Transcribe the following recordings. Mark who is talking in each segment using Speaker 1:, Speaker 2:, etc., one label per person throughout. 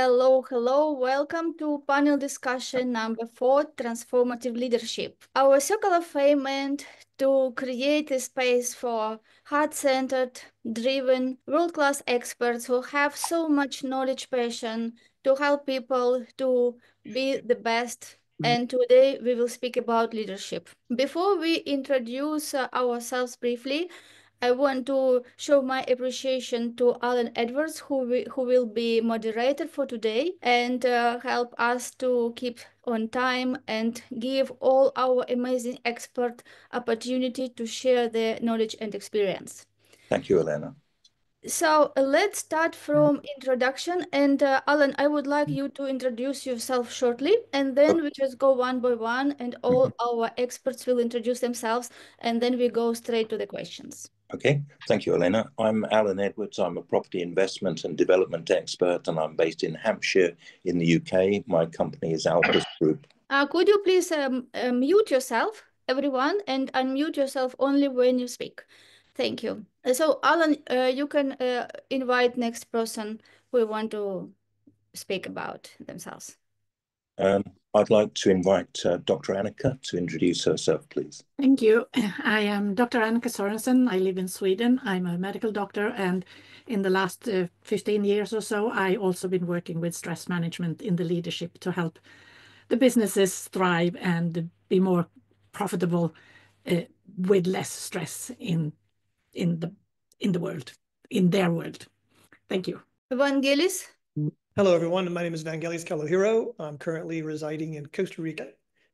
Speaker 1: Hello, hello. Welcome to panel discussion number 4, Transformative Leadership. Our circle of fame meant to create a space for heart-centered, driven, world-class experts who have so much knowledge, passion to help people to be the best. And today we will speak about leadership. Before we introduce ourselves briefly, I want to show my appreciation to Alan Edwards, who will be moderator for today and help us to keep on time and give all our amazing expert opportunity to share their knowledge and experience.
Speaker 2: Thank you, Elena.
Speaker 1: So let's start from introduction. And Alan, I would like you to introduce yourself shortly, and then we just go one by one, and all our experts will introduce themselves, and then we go straight to the questions.
Speaker 2: Okay, thank you, Elena. I'm Alan Edwards. I'm a property investment and development expert, and I'm based in Hampshire in the UK. My company is Alpha Group.
Speaker 1: Could you please mute yourself, everyone, and unmute yourself only when you speak? Thank you. So, Alan, you can invite next person who want to speak about themselves.
Speaker 2: I'd like to invite Dr. Annika to introduce herself, please.
Speaker 3: Thank you. I am Dr. Annika Sorensen. I live in Sweden. I'm a medical doctor, and in the last 15 years or so, I also been working with stress management in the leadership to help the businesses thrive and be more profitable with less stress in the world, in their world. Thank you.
Speaker 1: Gellis.
Speaker 4: Hello, everyone. My name is Gellis Calohiro. I'm currently residing in Costa Rica.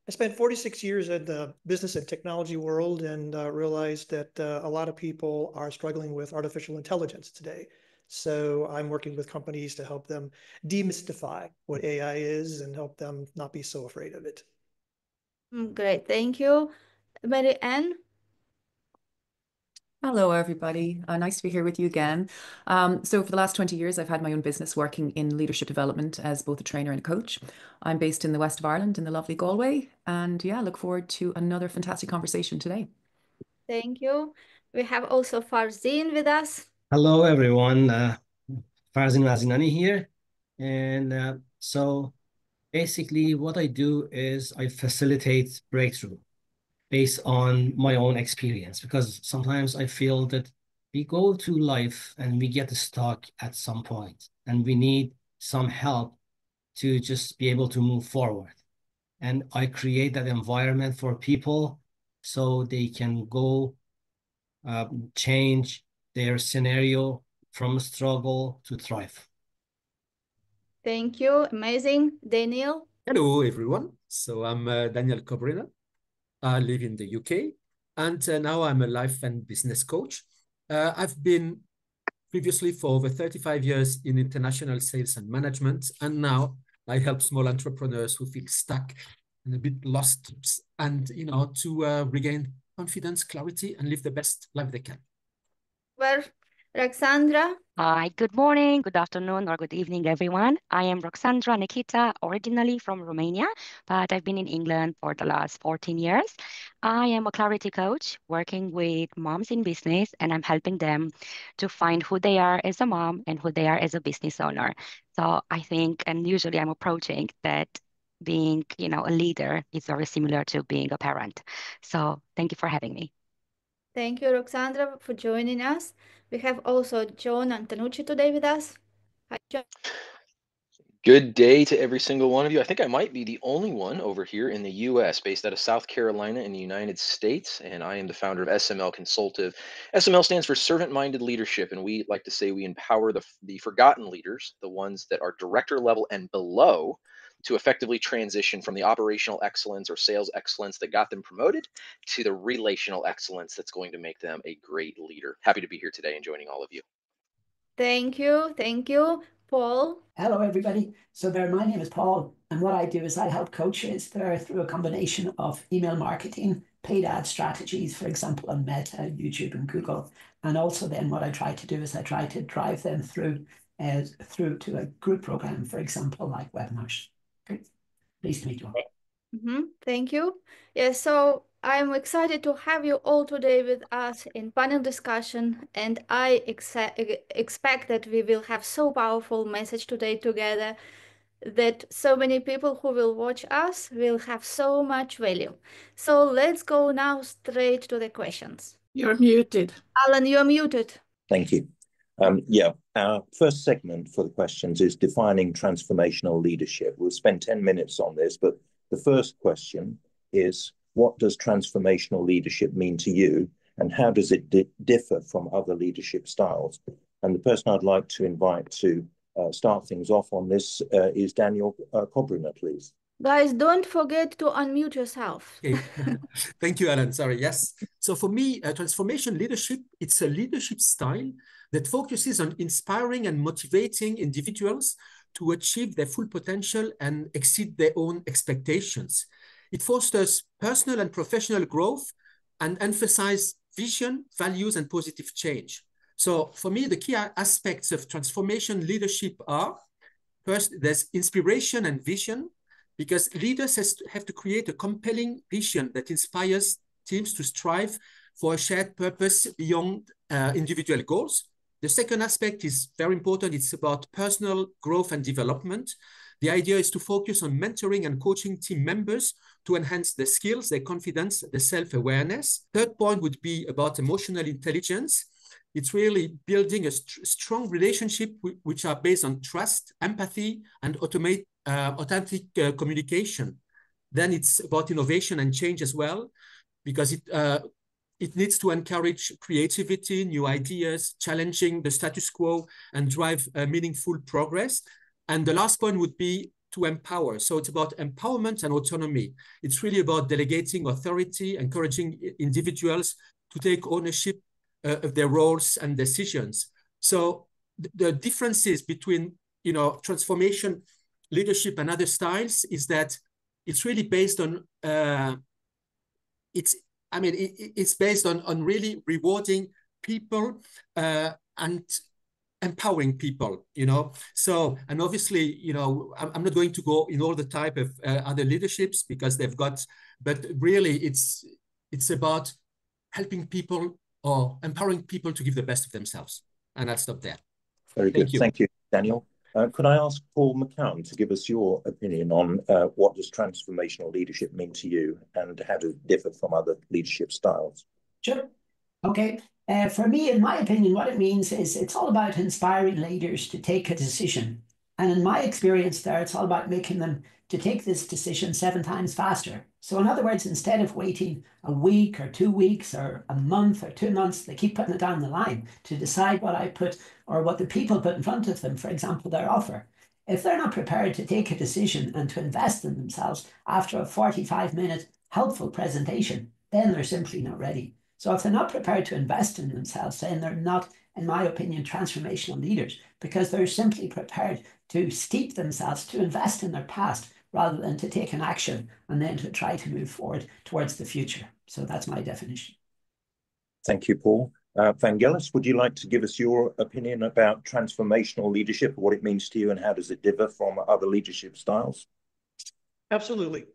Speaker 4: I spent 46 years in the business and technology world and realized that a lot of people are struggling with artificial intelligence today. So I'm working with companies to help them demystify what AI is and help them not be so afraid of it.
Speaker 1: Great, thank you. Mary Ann.
Speaker 5: Hello, everybody. Nice to be here with you again. So for the last 20 years, I've had my own business working in leadership development as both a trainer and a coach. I'm based in the west of Ireland in the lovely Galway. And yeah, look forward to another fantastic conversation today.
Speaker 1: Thank you. We have also Farzin with us.
Speaker 6: Hello, everyone. Farzin Mazinani here. And so basically what I do is I facilitate breakthrough based on my own experience, because sometimes I feel that we go through life and we get stuck at some point and we need some help to just be able to move forward. And I create that environment for people so they can go change their scenario from struggle to thrive.
Speaker 1: Thank you. Amazing. Daniel.
Speaker 7: Hello, everyone. So I'm Daniel Kobryner. I live in the UK, and now I'm a life and business coach. I've been previously for over 35 years in international sales and management, and now I help small entrepreneurs who feel stuck and a bit lost, and to regain confidence, clarity, and live the best life they can.
Speaker 1: Well, Roxandra.
Speaker 8: Hi, good morning, good afternoon, or good evening, everyone. I am Roxandra Nikita, originally from Romania, but I've been in England for the last 14 years. I am a clarity coach working with moms in business, and I'm helping them to find who they are as a mom and who they are as a business owner. So I think, and usually I'm approaching that being, a leader is very similar to being a parent. So thank you for having me.
Speaker 1: Thank you, Roxandra, for joining us. We have also John Antonucci today with us. Hi, John.
Speaker 9: Good day to every single one of you. I think I might be the only one over here in the US, based out of South Carolina in the United States, and I am the founder of SML Consultative. SML stands for Servant-Minded Leadership, and we like to say we empower the forgotten leaders, the ones that are director level and below, to effectively transition from the operational excellence or sales excellence that got them promoted to the relational excellence that's going to make them a great leader. Happy to be here today and joining all of you.
Speaker 1: Thank you. Thank you. Paul.
Speaker 10: Hello, everybody. So my name is Paul, and what I do is I help coaches there through a combination of email marketing, paid ad strategies, for example, on Meta, YouTube, and Google. And also then what I try to do is I try to drive them through to a group program, for example, like webinars. Great. Pleased to meet you all.
Speaker 1: Thank you. Yeah, so I'm excited to have you all today with us in panel discussion, and I expect that we will have so powerful message today together that so many people who will watch us will have so much value. So let's go now straight to the questions.
Speaker 3: You're muted.
Speaker 1: Alan, you're muted.
Speaker 2: Thank you. Our first segment for the questions is defining transformational leadership. We'll spend 10 minutes on this, but the first question is, what does transformational leadership mean to you, and how does it differ from other leadership styles? And the person I'd like to invite to start things off on this is Daniel Kobryner, please.
Speaker 1: Guys, don't forget to unmute yourself.
Speaker 7: Okay. Thank you, Alan. Sorry, yes. So for me, transformation leadership, it's a leadership style that focuses on inspiring and motivating individuals to achieve their full potential and exceed their own expectations. It fosters personal and professional growth and emphasizes vision, values, and positive change. So for me, the key aspects of transformation leadership are, first, there's inspiration and vision, because leaders have to create a compelling vision that inspires teams to strive for a shared purpose beyond individual goals. The second aspect is very important. It's about personal growth and development. The idea is to focus on mentoring and coaching team members to enhance their skills, their confidence, their self-awareness. Third point would be about emotional intelligence. It's really building a strong relationship which are based on trust, empathy, and authentic communication. Then it's about innovation and change as well, because it needs to encourage creativity, new ideas, challenging the status quo, and drive meaningful progress. And the last point would be to empower. So it's about empowerment and autonomy. It's really about delegating authority, encouraging individuals to take ownership of their roles and decisions. So the differences between, transformation leadership and other styles is that it's really based on it's based on really rewarding people and empowering people, So, and obviously, I'm not going to go in all the type of other leaderships because they've got, but really it's about helping people or empowering people to give the best of themselves. And I'll stop there.
Speaker 2: Very good. Thank you, Daniel. Could I ask Paul McKeown to give us your opinion on what does transformational leadership mean to you, and how does it differ from other leadership styles?
Speaker 10: Sure. Okay. For me, in my opinion, what it means is it's all about inspiring leaders to take a decision. And in my experience there, it's all about making them to take this decision 7 times faster. So in other words, instead of waiting a week or 2 weeks or a month or 2 months, they keep putting it down the line to decide what I put or what the people put in front of them, for example, their offer. If they're not prepared to take a decision and to invest in themselves after a 45-minute helpful presentation, then they're simply not ready. So if they're not prepared to invest in themselves, then they're not, in my opinion, transformational leaders, because they're simply prepared to steep themselves, to invest in their past, rather than to take an action and then to try to move forward towards the future. So that's my definition.
Speaker 2: Thank you, Paul. Van Gellis, would you like to give us your opinion about transformational leadership, what it means to you, and how does it differ from other leadership styles?
Speaker 4: Absolutely.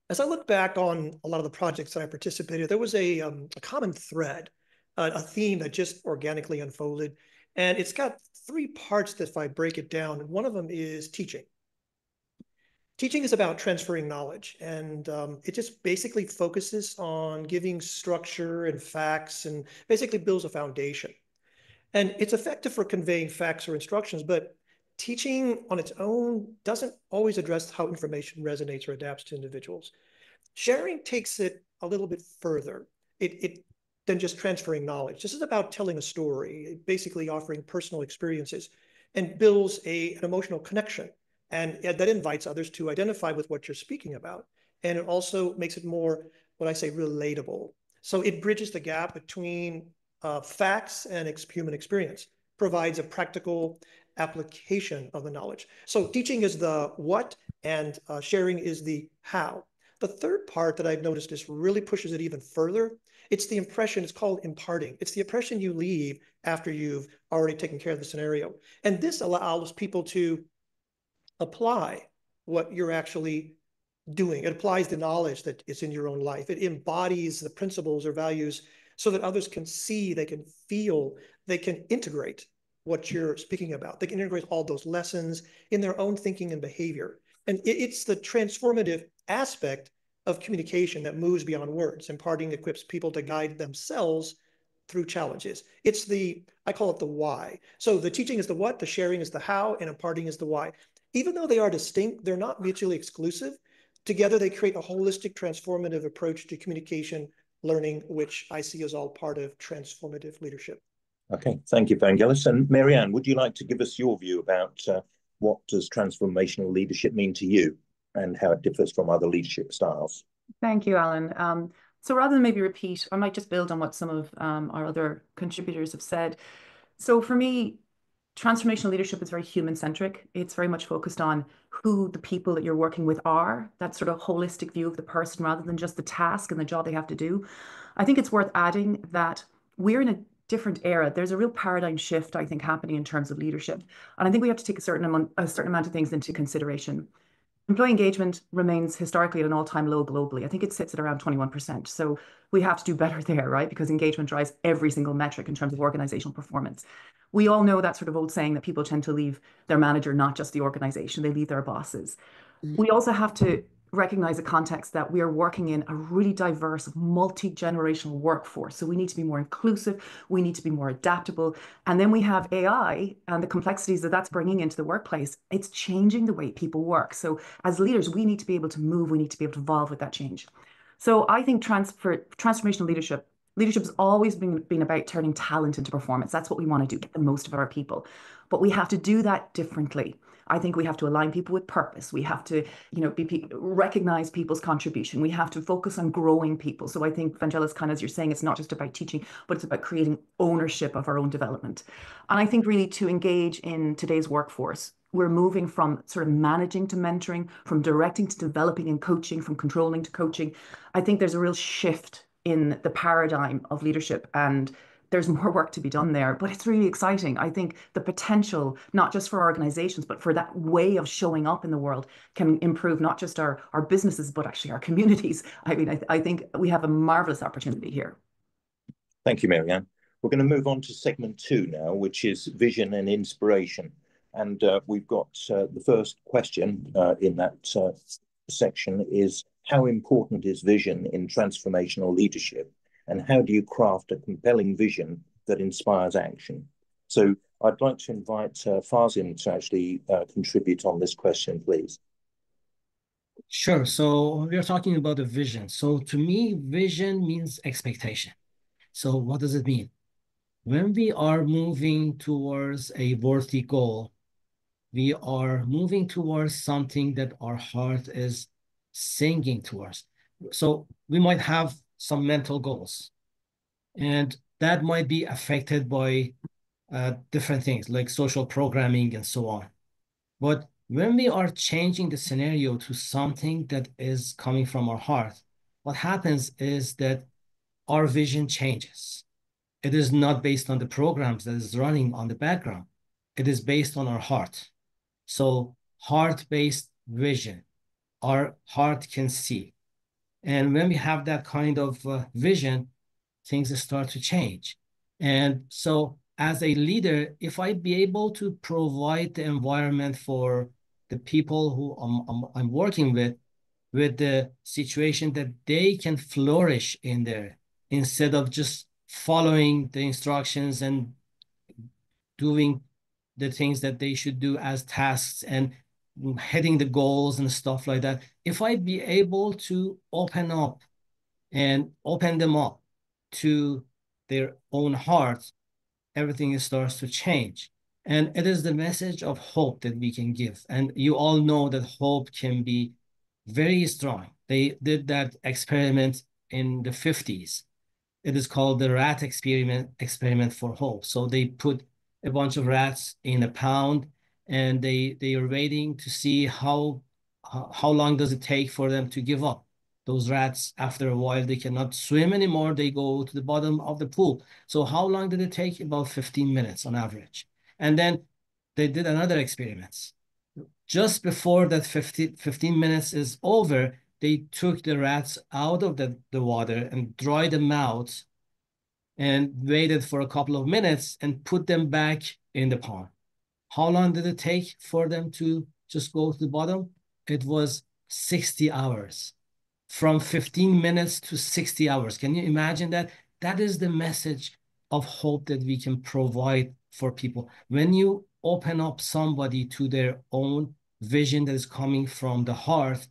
Speaker 4: As I look back on a lot of the projects that I participated, there was a common thread, a theme that just organically unfolded. And it's got 3 parts that if I break it down, and one of them is teaching. Teaching is about transferring knowledge, and it just basically focuses on giving structure and facts and basically builds a foundation. And it's effective for conveying facts or instructions, but teaching on its own doesn't always address how information resonates or adapts to individuals. Sharing takes it a little bit further than just transferring knowledge. This is about telling a story, basically offering personal experiences, and builds an emotional connection. And that invites others to identify with what you're speaking about. And it also makes it more, what I say, relatable. So it bridges the gap between facts and human experience, provides a practical application of the knowledge. So teaching is the what, and sharing is the how. The third part that I've noticed is really pushes it even further. It's the impression, it's called imparting. It's the impression you leave after you've already taken care of the scenario. And this allows people to apply what you're actually doing. It applies the knowledge that is in your own life. It embodies the principles or values so that others can see, they can feel, they can integrate what you're speaking about. They can integrate all those lessons in their own thinking and behavior. And it's the transformative aspect of communication that moves beyond words. Imparting equips people to guide themselves through challenges. It's I call it the why. So the teaching is the what, the sharing is the how, and imparting is the why. Even though they are distinct, they're not mutually exclusive. Together, they create a holistic, transformative approach to communication learning, which I see as all part of transformative leadership.
Speaker 2: Okay, thank you, Vangelis. And Marianne, would you like to give us your view about what does transformational leadership mean to you and how it differs from other leadership styles?
Speaker 5: Thank you, Alan. So rather than maybe repeat, I might just build on what some of our other contributors have said. So for me, transformational leadership is very human-centric. It's very much focused on who the people that you're working with are, that sort of holistic view of the person rather than just the task and the job they have to do. I think it's worth adding that we're in a different era. There's a real paradigm shift, I think, happening in terms of leadership. And I think we have to take a certain amount of things into consideration. Employee engagement remains historically at an all-time low globally. I think it sits at around 21%. So we have to do better there, right? Because engagement drives every single metric in terms of organizational performance. We all know that sort of old saying that people tend to leave their manager, not just the organization, they leave their bosses. We also have to recognize the context that we are working in a really diverse, multi-generational workforce. So we need to be more inclusive, we need to be more adaptable. And then we have AI and the complexities that that's bringing into the workplace. It's changing the way people work. So as leaders, we need to be able to move, we need to be able to evolve with that change. So I think transformational leadership has always been about turning talent into performance. That's what we want to do, get the most of our people. But we have to do that differently. I think we have to align people with purpose. We have to, recognize people's contribution. We have to focus on growing people. So I think, Vangelis, kind of as you're saying, it's not just about teaching, but it's about creating ownership of our own development. And I think really to engage in today's workforce, we're moving from sort of managing to mentoring, from directing to developing and coaching, from controlling to coaching. I think there's a real shift in the paradigm of leadership, and there's more work to be done there, but it's really exciting. I think the potential, not just for organizations, but for that way of showing up in the world can improve not just our businesses, but actually our communities. I mean, I think we have a marvelous opportunity here.
Speaker 2: Thank you, Marianne. We're going to move on to segment 2 now, which is vision and inspiration. And we've got the first question in that section is, how important is vision in transformational leadership? And how do you craft a compelling vision that inspires action? So I'd like to invite Farzin to actually contribute on this question, please.
Speaker 6: Sure. So we are talking about a vision. So to me, vision means expectation. So what does it mean? When we are moving towards a worthy goal, we are moving towards something that our heart is singing towards. So we might have some mental goals, and that might be affected by different things like social programming and so on. But when we are changing the scenario to something that is coming from our heart, what happens is that our vision changes. It is not based on the programs that is running on the background. It is based on our heart. So heart-based vision, our heart can see. And when we have that kind of vision, things start to change. And so as a leader, if I be able to provide the environment for the people who I'm working with the situation that they can flourish in there, instead of just following the instructions and doing the things that they should do as tasks and hitting the goals and stuff like that. If I be able to open them up to their own heart, everything starts to change. And it is the message of hope that we can give. And you all know that hope can be very strong. They did that experiment in the 50s. It is called the rat experiment for hope. So they put a bunch of rats in a pound, and they are waiting to see how long does it take for them to give up. Those rats, after a while, they cannot swim anymore. They go to the bottom of the pool. So how long did it take? About 15 minutes on average. And then they did another experiment. just before that 15 minutes is over, they took the rats out of the water and dried them out and waited for a couple of minutes and put them back in the pond. How long did it take for them to just go to the bottom? It was 60 hours. From 15 minutes to 60 hours. Can you imagine that? That is the message of hope that we can provide for people. When you open up somebody to their own vision that is coming from the heart,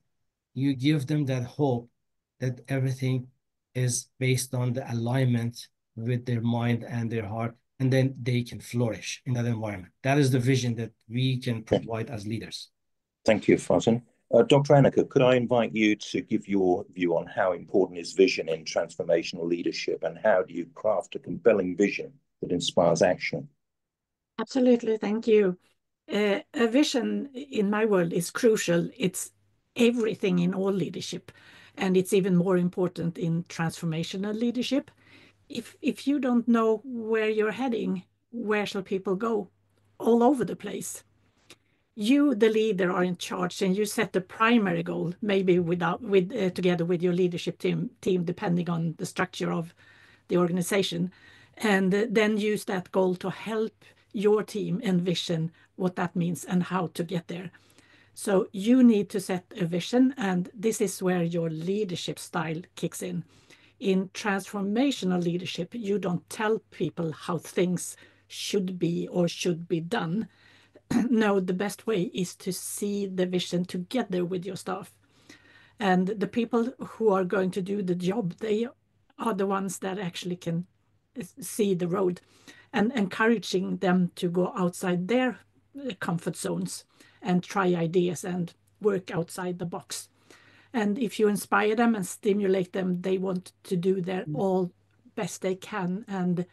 Speaker 6: you give them that hope that everything is based on the alignment with their mind and their heart, and then they can flourish in that environment. That is the vision that we can provide as leaders.
Speaker 2: Thank you, Farzin. Dr. Annika, could I invite you to give your view on how important is vision in transformational leadership, and how do you craft a compelling vision that inspires action?
Speaker 3: Absolutely, thank you. A vision in my world is crucial. It's everything in all leadership, and it's even more important in transformational leadership. If you don't know where you're heading, where shall people go? All over the place. You, the leader, are in charge, and you set the primary goal, maybe together with your leadership team, depending on the structure of the organization, and then use that goal to help your team envision what that means and how to get there. So you need to set a vision, and this is where your leadership style kicks in. In transformational leadership, you don't tell people how things should be or should be done. No, the best way is to see the vision together with your staff. And the people who are going to do the job, they are the ones that actually can see the road, and encouraging them to go outside their comfort zones and try ideas and work outside the box. And if you inspire them and stimulate them, they want to do their all best they can. And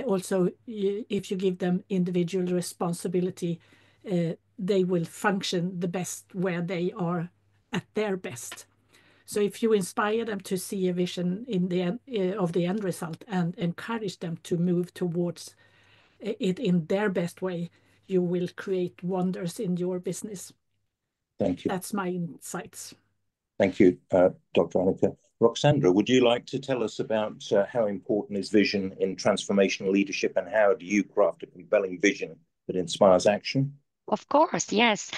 Speaker 3: also, if you give them individual responsibility, they will function the best where they are at their best. So if you inspire them to see a vision in the end, of the end result, and encourage them to move towards it in their best way, you will create wonders in your business.
Speaker 2: Thank you.
Speaker 3: That's my insights.
Speaker 2: Thank you, Dr. Annika. Roxandra, would you like to tell us about how important is vision in transformational leadership, and how do you craft a compelling vision that inspires action?
Speaker 8: Of course, yes.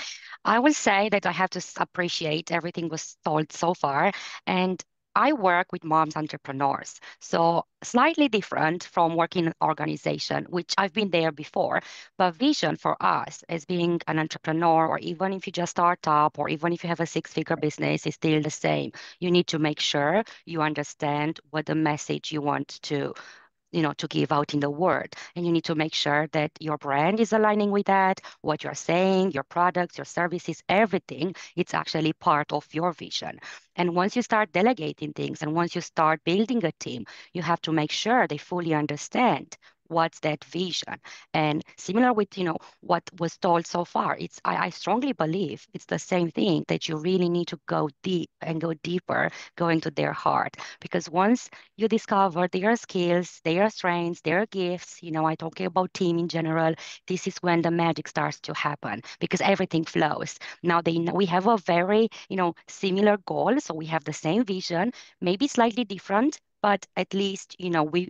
Speaker 8: I will say that I have to appreciate everything was told so far. And I work with moms entrepreneurs, so slightly different from working in an organization, which I've been there before. But vision for us as being an entrepreneur, or even if you just start up, or even if you have a six-figure business, is still the same. You need to make sure you understand what the message you want to give out in the world. And you need to make sure that your brand is aligning with that, what you're saying, your products, your services, everything, it's actually part of your vision. And once you start delegating things, and once you start building a team, you have to make sure they fully understand what's that vision. And similar with what was told so far, I strongly believe it's the same thing, that you really need to go deep and go deeper, go into their heart. Because once you discover their skills, their strengths, their gifts, I talk about team in general, this is when the magic starts to happen, because everything flows. Now they know we have a very similar goal, so we have the same vision, maybe slightly different, but at least we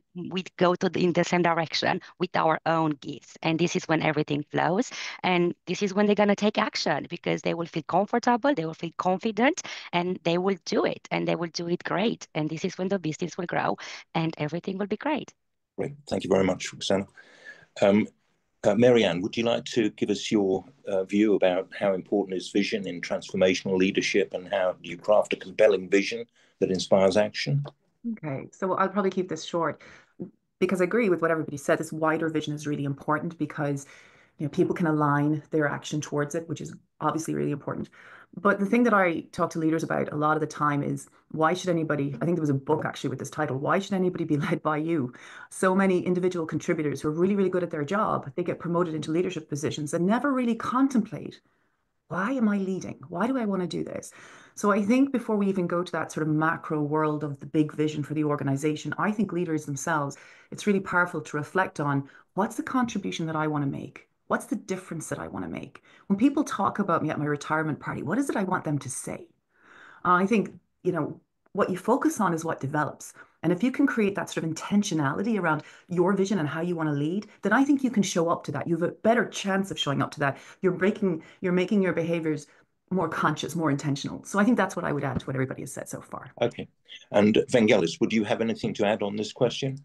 Speaker 8: go in the same direction with our own gifts. And this is when everything flows, and this is when they're going to take action, because they will feel comfortable, they will feel confident, and they will do it, and they will do it great. And this is when the business will grow and everything will be great.
Speaker 2: Great. Thank you very much, Roxana. Marianne, would you like to give us your view about how important is vision in transformational leadership, and how do you craft a compelling vision that inspires action?
Speaker 5: Okay, so I'll probably keep this short, because I agree with what everybody said. This wider vision is really important, because people can align their action towards it, which is obviously really important. But the thing that I talk to leaders about a lot of the time is, why should anybody, I think there was a book actually with this title, Why Should Anybody Be Led by You? So many individual contributors who are really, really good at their job, they get promoted into leadership positions and never really contemplate, why am I leading? Why do I want to do this? So I think before we even go to that sort of macro world of the big vision for the organization, I think leaders themselves, it's really powerful to reflect on, what's the contribution that I want to make? What's the difference that I want to make? When people talk about me at my retirement party, what is it I want them to say? I think, what you focus on is what develops. And if you can create that sort of intentionality around your vision and how you want to lead, then I think you can show up to that. You have a better chance of showing up to that. You're making your behaviors more conscious, more intentional. So I think that's what I would add to what everybody has said so far.
Speaker 2: Okay. And Gellis, would you have anything to add on this question?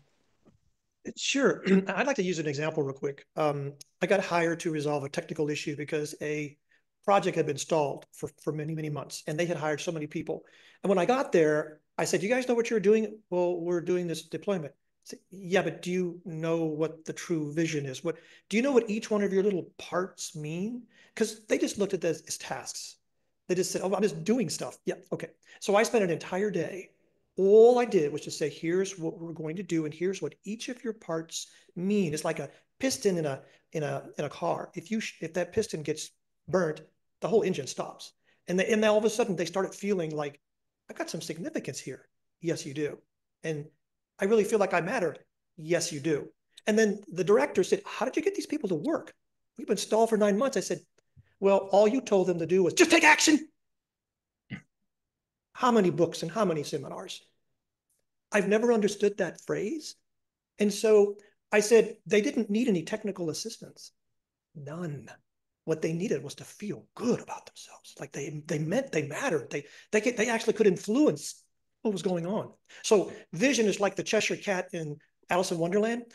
Speaker 4: Sure. I'd like to use an example real quick. I got hired to resolve a technical issue because a project had been stalled for many, many months, and they had hired so many people. And when I got there, I said, you guys know what you're doing? Well, we're doing this deployment. I said, yeah, but do you know what the true vision is? Do you know what each one of your little parts mean? Because they just looked at this as tasks. They just said, oh, I'm just doing stuff. Yeah, okay. So I spent an entire day. All I did was just say, here's what we're going to do, and here's what each of your parts mean. It's like a piston in a car. If that piston gets burnt, the whole engine stops. And then all of a sudden they started feeling like, I've got some significance here. Yes, you do. And I really feel like I matter. Yes, you do. And then the director said, how did you get these people to work? We've been stalled for 9 months. I said, well, all you told them to do was just take action. How many books and how many seminars? I've never understood that phrase. And so I said, they didn't need any technical assistance. None. What they needed was to feel good about themselves. Like they mattered. They actually could influence what was going on. So vision is like the Cheshire Cat in Alice in Wonderland.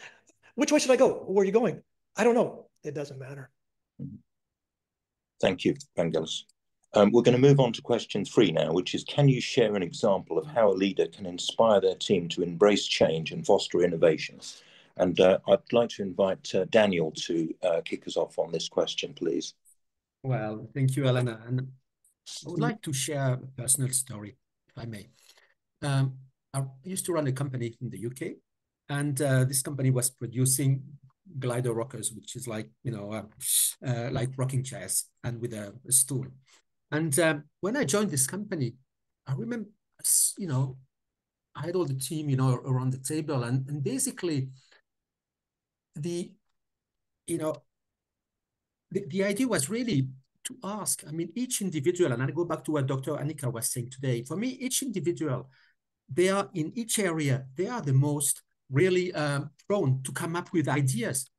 Speaker 4: Which way should I go? Where are you going? I don't know. It doesn't matter.
Speaker 2: Thank you, Gellis. We're going to move on to question 3 now, which is, can you share an example of how a leader can inspire their team to embrace change and foster innovation? And I'd like to invite Daniel to kick us off on this question, please.
Speaker 7: Well, thank you, Elena. And I would like to share a personal story, if I may. I used to run a company in the UK, and this company was producing glider rockers, which is like, like rocking chairs and with a stool. And when I joined this company, I remember, I had all the team, around the table, and basically the idea was really to ask, each individual, and I go back to what Dr. Annika was saying today, for me, each individual, they are in each area, they are the most really prone to come up with ideas.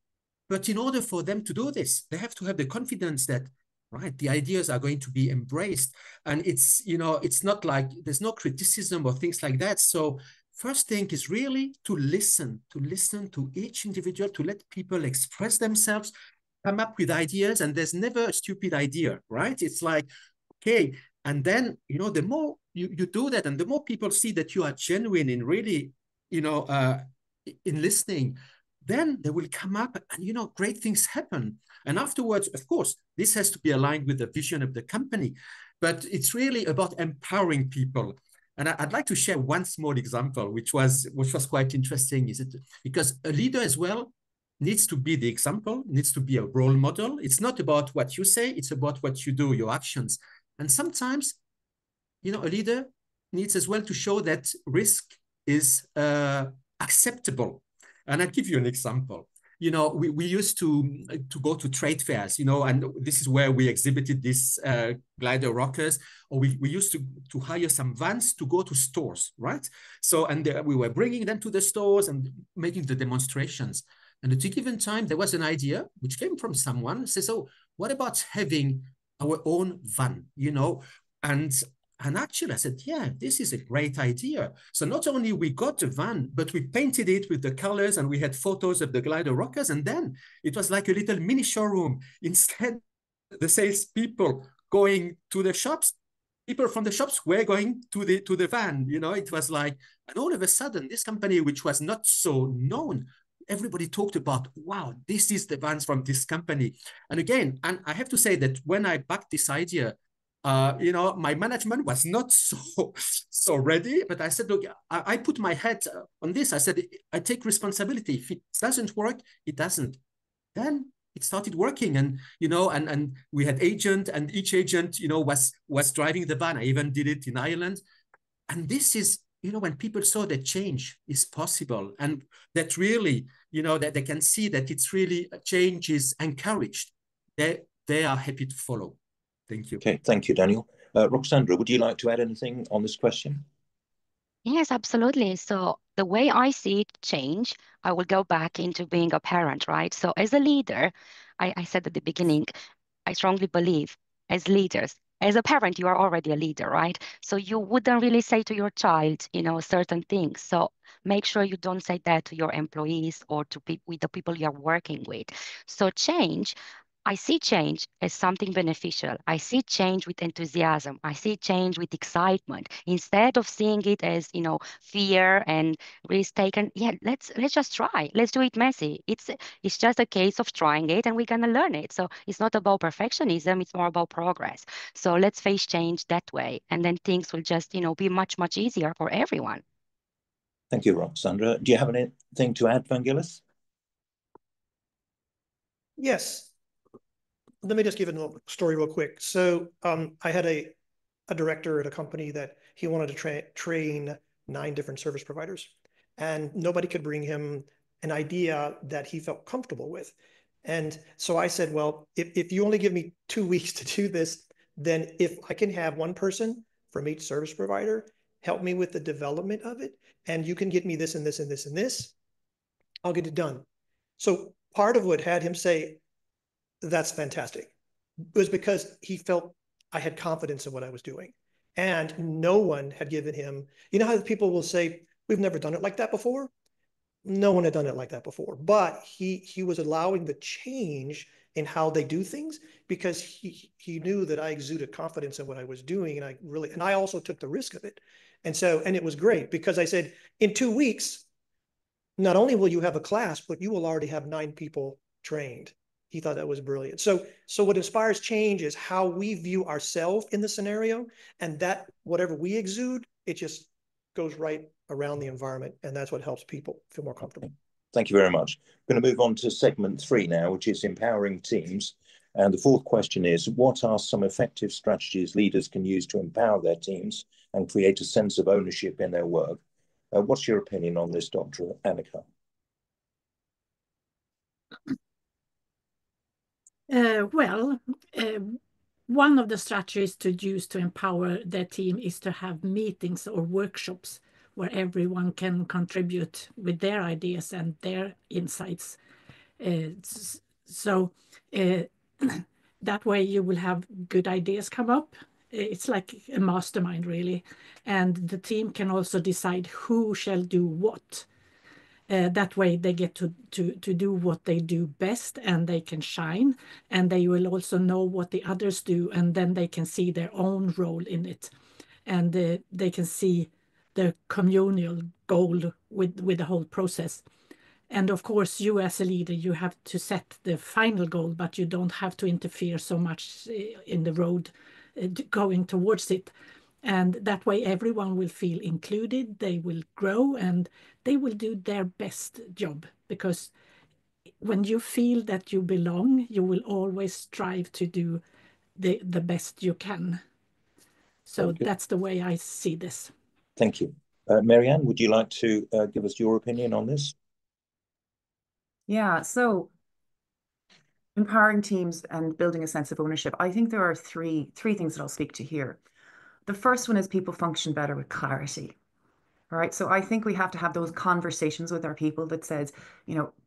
Speaker 7: But in order for them to do this, they have to have the confidence that, right, the ideas are going to be embraced. And it's, it's not like there's no criticism or things like that. So first thing is really to listen to each individual, to let people express themselves, come up with ideas. And there's never a stupid idea, right? It's like, okay. And then, the more you do that, and the more people see that you are genuine in really, in listening, then they will come up and, great things happen. And afterwards, of course, this has to be aligned with the vision of the company, but it's really about empowering people. And I'd like to share one small example, which was quite interesting, because a leader as well needs to be the example, needs to be a role model. It's not about what you say, it's about what you do, your actions. And sometimes, a leader needs as well to show that risk is acceptable. And I'll give you an example. We used to go to trade fairs, and this is where we exhibited these glider rockers, or we used to hire some vans to go to stores, right? So, and we were bringing them to the stores and making the demonstrations. And at a given time, there was an idea which came from someone who says, oh, what about having our own van, And actually I said, yeah, this is a great idea. So not only we got a van, but we painted it with the colors and we had photos of the glider rockers. And then it was like a little mini showroom. Instead, the salespeople going to the shops, people from the shops were going to the van. It was like, and all of a sudden, this company, which was not so known, everybody talked about, wow, this is the vans from this company. And again, and I have to say that when I backed this idea, my management was not so ready, but I said, look, I put my head on this. I said, I take responsibility. If it doesn't work, it doesn't. Then it started working, and and we had agent, and each agent was driving the van. I even did it in Ireland, and this is when people saw that change is possible and that really, that they can see that it's really change is encouraged, they are happy to follow. Thank you.
Speaker 2: Okay, thank you, Daniel. Roxandra, would you like to add anything on this question?
Speaker 8: Yes, absolutely. So the way I see it change, I will go back into being a parent, right? So as a leader, I said at the beginning, I strongly believe as leaders, as a parent, you are already a leader, right? So you wouldn't really say to your child, certain things. So make sure you don't say that to your employees or to with the people you are working with. So I see change as something beneficial. I see change with enthusiasm. I see change with excitement instead of seeing it as, fear and risk taken. Yeah, let's just try. Let's do it messy. It's just a case of trying it and we're gonna learn it. So it's not about perfectionism, it's more about progress. So let's face change that way. And then things will just, be much, much easier for everyone.
Speaker 2: Thank you, Roxandra. Do you have anything to add, Vangelis?
Speaker 4: Yes. Let me just give a little story real quick. So I had a director at a company that he wanted to train 9 different service providers, and nobody could bring him an idea that he felt comfortable with. And so I said, well, if you only give me 2 weeks to do this, then if I can have one person from each service provider help me with the development of it, and you can get me this and this and this and this, I'll get it done. So part of what had him say, that's fantastic, was because he felt I had confidence in what I was doing. And no one had given him, how people will say, we've never done it like that before? No one had done it like that before. But he was allowing the change in how they do things because he knew that I exuded confidence in what I was doing. And I also took the risk of it. And it was great because I said, in 2 weeks, not only will you have a class, but you will already have 9 people trained. He thought that was brilliant. So what inspires change is how we view ourselves in the scenario, and that whatever we exude, it just goes right around the environment, and that's what helps people feel more comfortable.
Speaker 2: Thank you very much. I'm going to move on to segment 3 now, which is empowering teams. And the 4th question is, what are some effective strategies leaders can use to empower their teams and create a sense of ownership in their work? What's your opinion on this, Dr. Annika?
Speaker 3: One of the strategies to use to empower their team is to have meetings or workshops where everyone can contribute with their ideas and their insights. That way you will have good ideas come up. It's like a mastermind, really. And the team can also decide who shall do what. That way they get to do what they do best and they can shine, and they will also know what the others do, and then they can see their own role in it, and they can see the communal goal with the whole process. And of course, you as a leader, you have to set the final goal, but you don't have to interfere so much in the road going towards it. And that way everyone will feel included, they will grow, and they will do their best job. Because when you feel that you belong, you will always strive to do the best you can. So that's the way I see this.
Speaker 2: Thank you. Marianne, would you like to give us your opinion on this?
Speaker 5: Yeah, so empowering teams and building a sense of ownership. I think there are three things that I'll speak to here. The first one is people function better with clarity. All right. So I think we have to have those conversations with our people that says,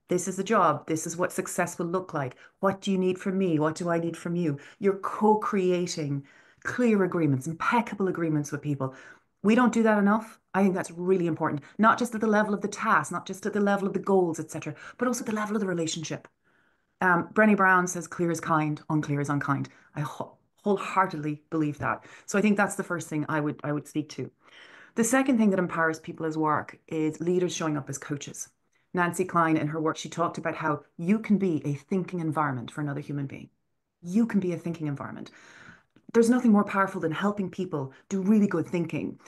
Speaker 5: this is the job. This is what success will look like. What do you need from me? What do I need from you? You're co-creating clear agreements, impeccable agreements with people. We don't do that enough. I think that's really important, not just at the level of the task, not just at the level of the goals, etc., but also at the level of the relationship. Brené Brown says clear is kind, unclear is unkind. I wholeheartedly believe that. So I think that's the first thing I would speak to. The second thing that empowers people as work is leaders showing up as coaches. Nancy Klein, in her work, she talked about how you can be a thinking environment for another human being. You can be a thinking environment. There's nothing more powerful than helping people do really good thinking.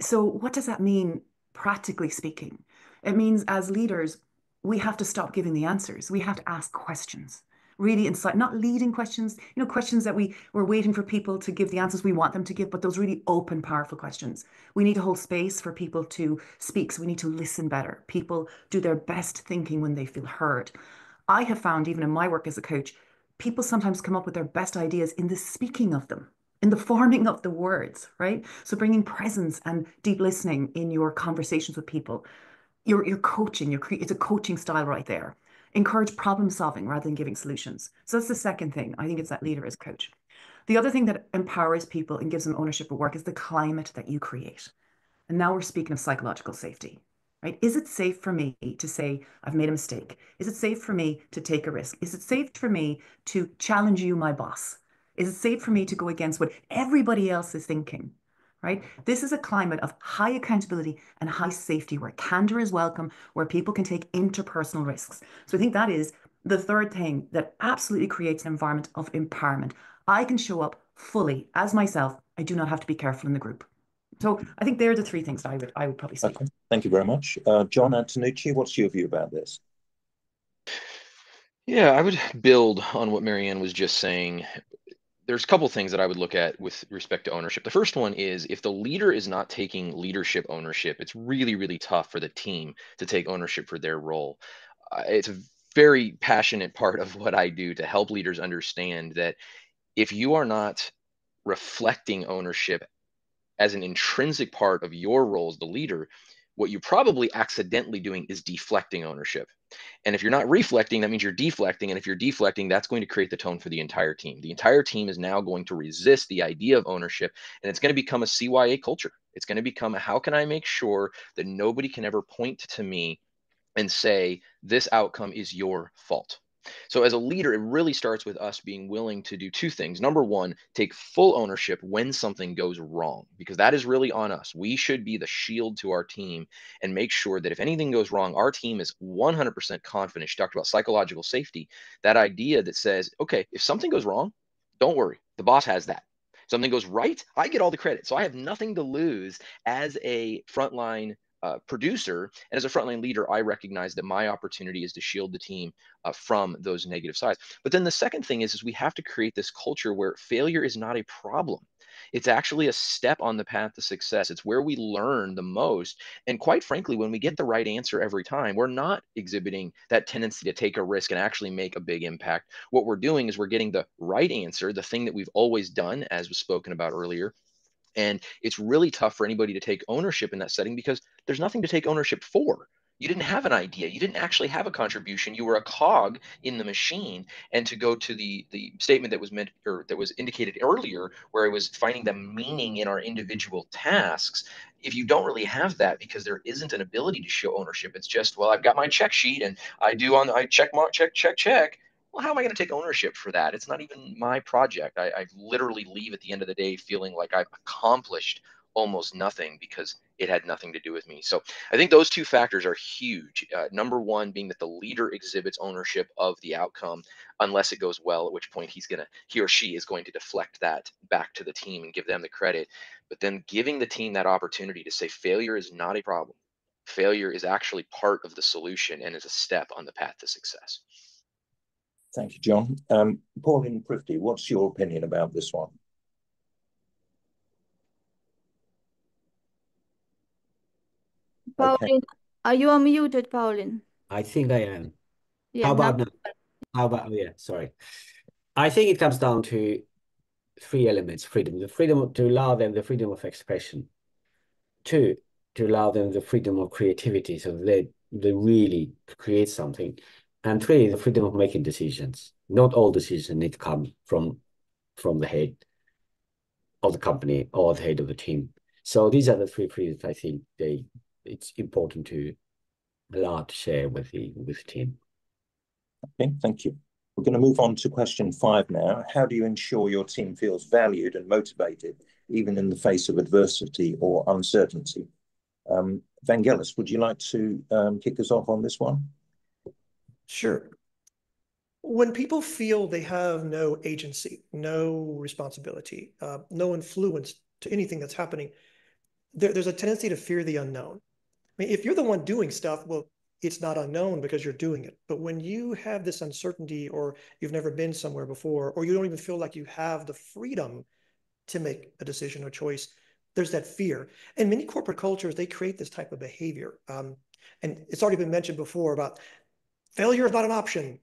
Speaker 5: So what does that mean, practically speaking? It means as leaders, we have to stop giving the answers. We have to ask questions. really insight, not leading questions, questions that we're waiting for people to give the answers we want them to give, but those really open, powerful questions. We need to hold space for people to speak, so we need to listen better. People do their best thinking when they feel heard. I have found, even in my work as a coach, people sometimes come up with their best ideas in the speaking of them, in the forming of the words, right? So bringing presence and deep listening in your conversations with people. You're coaching, it's a coaching style right there. Encourage problem solving rather than giving solutions. So that's the second thing. I think it's that leader as coach. The other thing that empowers people and gives them ownership of work is the climate that you create. And now we're speaking of psychological safety, right? Is it safe for me to say, I've made a mistake? Is it safe for me to take a risk? Is it safe for me to challenge you, my boss? Is it safe for me to go against what everybody else is thinking? Right? This is a climate of high accountability and high safety where candor is welcome, where people can take interpersonal risks. So I think that is the third thing that absolutely creates an environment of empowerment. I can show up fully as myself. I do not have to be careful in the group. So I think they're the three things that I would probably say.
Speaker 2: Okay, thank you very much. John Antonucci, what's your view about this?
Speaker 9: Yeah, I would build on what Marianne was just saying. There's a couple things that I would look at with respect to ownership. The first one is if the leader is not taking leadership ownership, it's really, really tough for the team to take ownership for their role. It's a very passionate part of what I do to help leaders understand that if you are not reflecting ownership as an intrinsic part of your role as the leader, what you're probably accidentally doing is deflecting ownership. And if you're not reflecting, that means you're deflecting. And if you're deflecting, that's going to create the tone for the entire team. The entire team is now going to resist the idea of ownership, and it's going to become a CYA culture. It's going to become a, how can I make sure that nobody can ever point to me and say, this outcome is your fault? So as a leader, it really starts with us being willing to do two things. Number one, take full ownership when something goes wrong, because that is really on us. We should be the shield to our team and make sure that if anything goes wrong, our team is 100% confident. She talked about psychological safety, that idea that says, okay, if something goes wrong, don't worry, the boss has that. Something goes right, I get all the credit. So I have nothing to lose as a frontline producer, and as a frontline leader, I recognize that my opportunity is to shield the team from those negative sides. But then the second thing is we have to create this culture where failure is not a problem. It's actually a step on the path to success. It's where we learn the most. And quite frankly, when we get the right answer every time, we're not exhibiting that tendency to take a risk and actually make a big impact. What we're doing is we're getting the right answer, the thing that we've always done, as was spoken about earlier. And it's really tough for anybody to take ownership in that setting because there's nothing to take ownership for. You didn't have an idea. You didn't actually have a contribution. You were a cog in the machine. And to go to the statement that was meant, or that was indicated earlier, where it was finding the meaning in our individual tasks. If you don't really have that because there isn't an ability to show ownership, it's just, well, I've got my check sheet and I check mark, check. Well, how am I going to take ownership for that? It's not even my project. I literally leave at the end of the day feeling like I've accomplished almost nothing because it had nothing to do with me. So I think those two factors are huge. Number one being that the leader exhibits ownership of the outcome, unless it goes well, at which point he or she is going to deflect that back to the team and give them the credit. But then giving the team that opportunity to say failure is not a problem. Failure is actually part of the solution and is a step on the path to success.
Speaker 2: Thank you, John. Pauline Prifty, what's your opinion about this one?
Speaker 1: Pauline,
Speaker 2: Okay.
Speaker 1: are you unmuted, Pauline?
Speaker 11: I think I am.
Speaker 1: Yeah,
Speaker 11: How about now? Oh yeah, sorry. I think it comes down to three elements: freedom, the freedom to allow them the freedom of expression. Two, to allow them the freedom of creativity, so they really create something. And three, the freedom of making decisions. Not all decisions need to come from the head of the company or the head of the team. So these are the three freedoms I think it's important to allow to share with the team.
Speaker 2: Okay, thank you. We're going to move on to question 5 now. How do you ensure your team feels valued and motivated, even in the face of adversity or uncertainty? Gellis, would you like to kick us off on this one?
Speaker 4: Sure. When people feel they have no agency, no responsibility, no influence to anything that's happening, there's a tendency to fear the unknown. I mean, if you're the one doing stuff, well, it's not unknown because you're doing it. But when you have this uncertainty, or you've never been somewhere before, or you don't even feel like you have the freedom to make a decision or choice, there's that fear. And many corporate cultures, they create this type of behavior. And it's already been mentioned before about failure is not an option.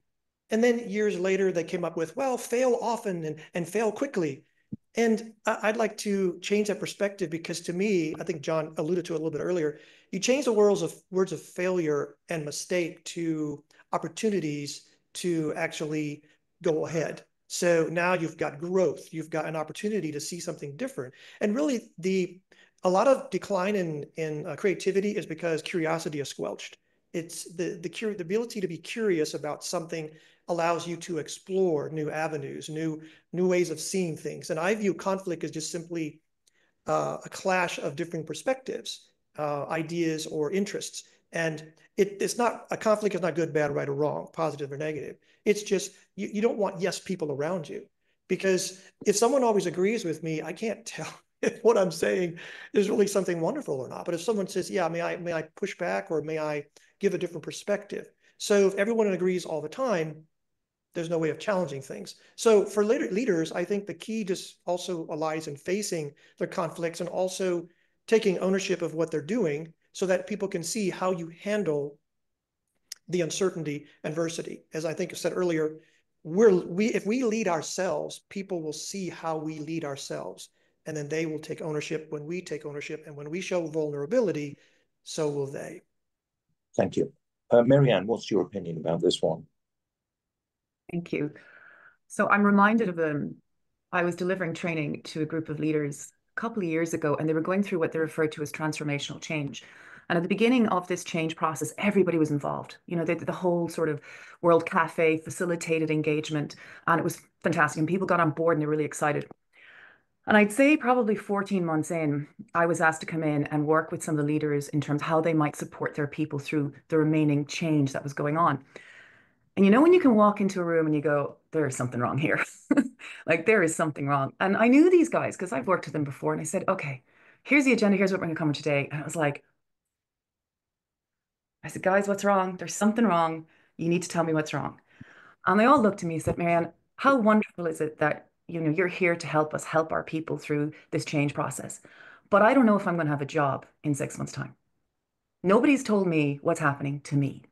Speaker 4: And then years later, they came up with, well, fail often and fail quickly. And I'd like to change that perspective, because to me, I think John alluded to it a little bit earlier, you change the words of failure and mistake to opportunities to actually go ahead. So now you've got growth, you've got an opportunity to see something different. And really, a lot of decline in creativity is because curiosity is squelched. It's the ability to be curious about something allows you to explore new avenues, new ways of seeing things. And I view conflict as just simply a clash of different perspectives, ideas, or interests. And it's not, a conflict is not good, bad, right, or wrong, positive or negative. It's just, you don't want yes people around you. Because if someone always agrees with me, I can't tell if what I'm saying is really something wonderful or not. But if someone says, yeah, may I push back, or may I give a different perspective? So if everyone agrees all the time, there's no way of challenging things. So for leaders, I think the key just also lies in facing their conflicts and also taking ownership of what they're doing, so that people can see how you handle the uncertainty, adversity. As I think I said earlier, if we lead ourselves, people will see how we lead ourselves, and then they will take ownership when we take ownership, and when we show vulnerability, so will they.
Speaker 2: Thank you. Marianne, what's your opinion about this one?
Speaker 5: Thank you. So I'm reminded of I was delivering training to a group of leaders a couple of years ago, and they were going through what they referred to as transformational change. And at the beginning of this change process, everybody was involved. You know, the whole sort of World Cafe facilitated engagement, and it was fantastic. And people got on board and they're really excited. And I'd say probably 14 months in, I was asked to come in and work with some of the leaders in terms of how they might support their people through the remaining change that was going on. And you know, when you can walk into a room and you go, there is something wrong here. Like, there is something wrong. And I knew these guys because I've worked with them before. And I said, okay, here's the agenda. Here's what we're going to cover today. And I was like, I said, guys, what's wrong? There's something wrong. You need to tell me what's wrong. And they all looked at me and said, Marianne, how wonderful is it that, you know, you're here to help us help our people through this change process. But I don't know if I'm going to have a job in 6 months' time. Nobody's told me what's happening to me.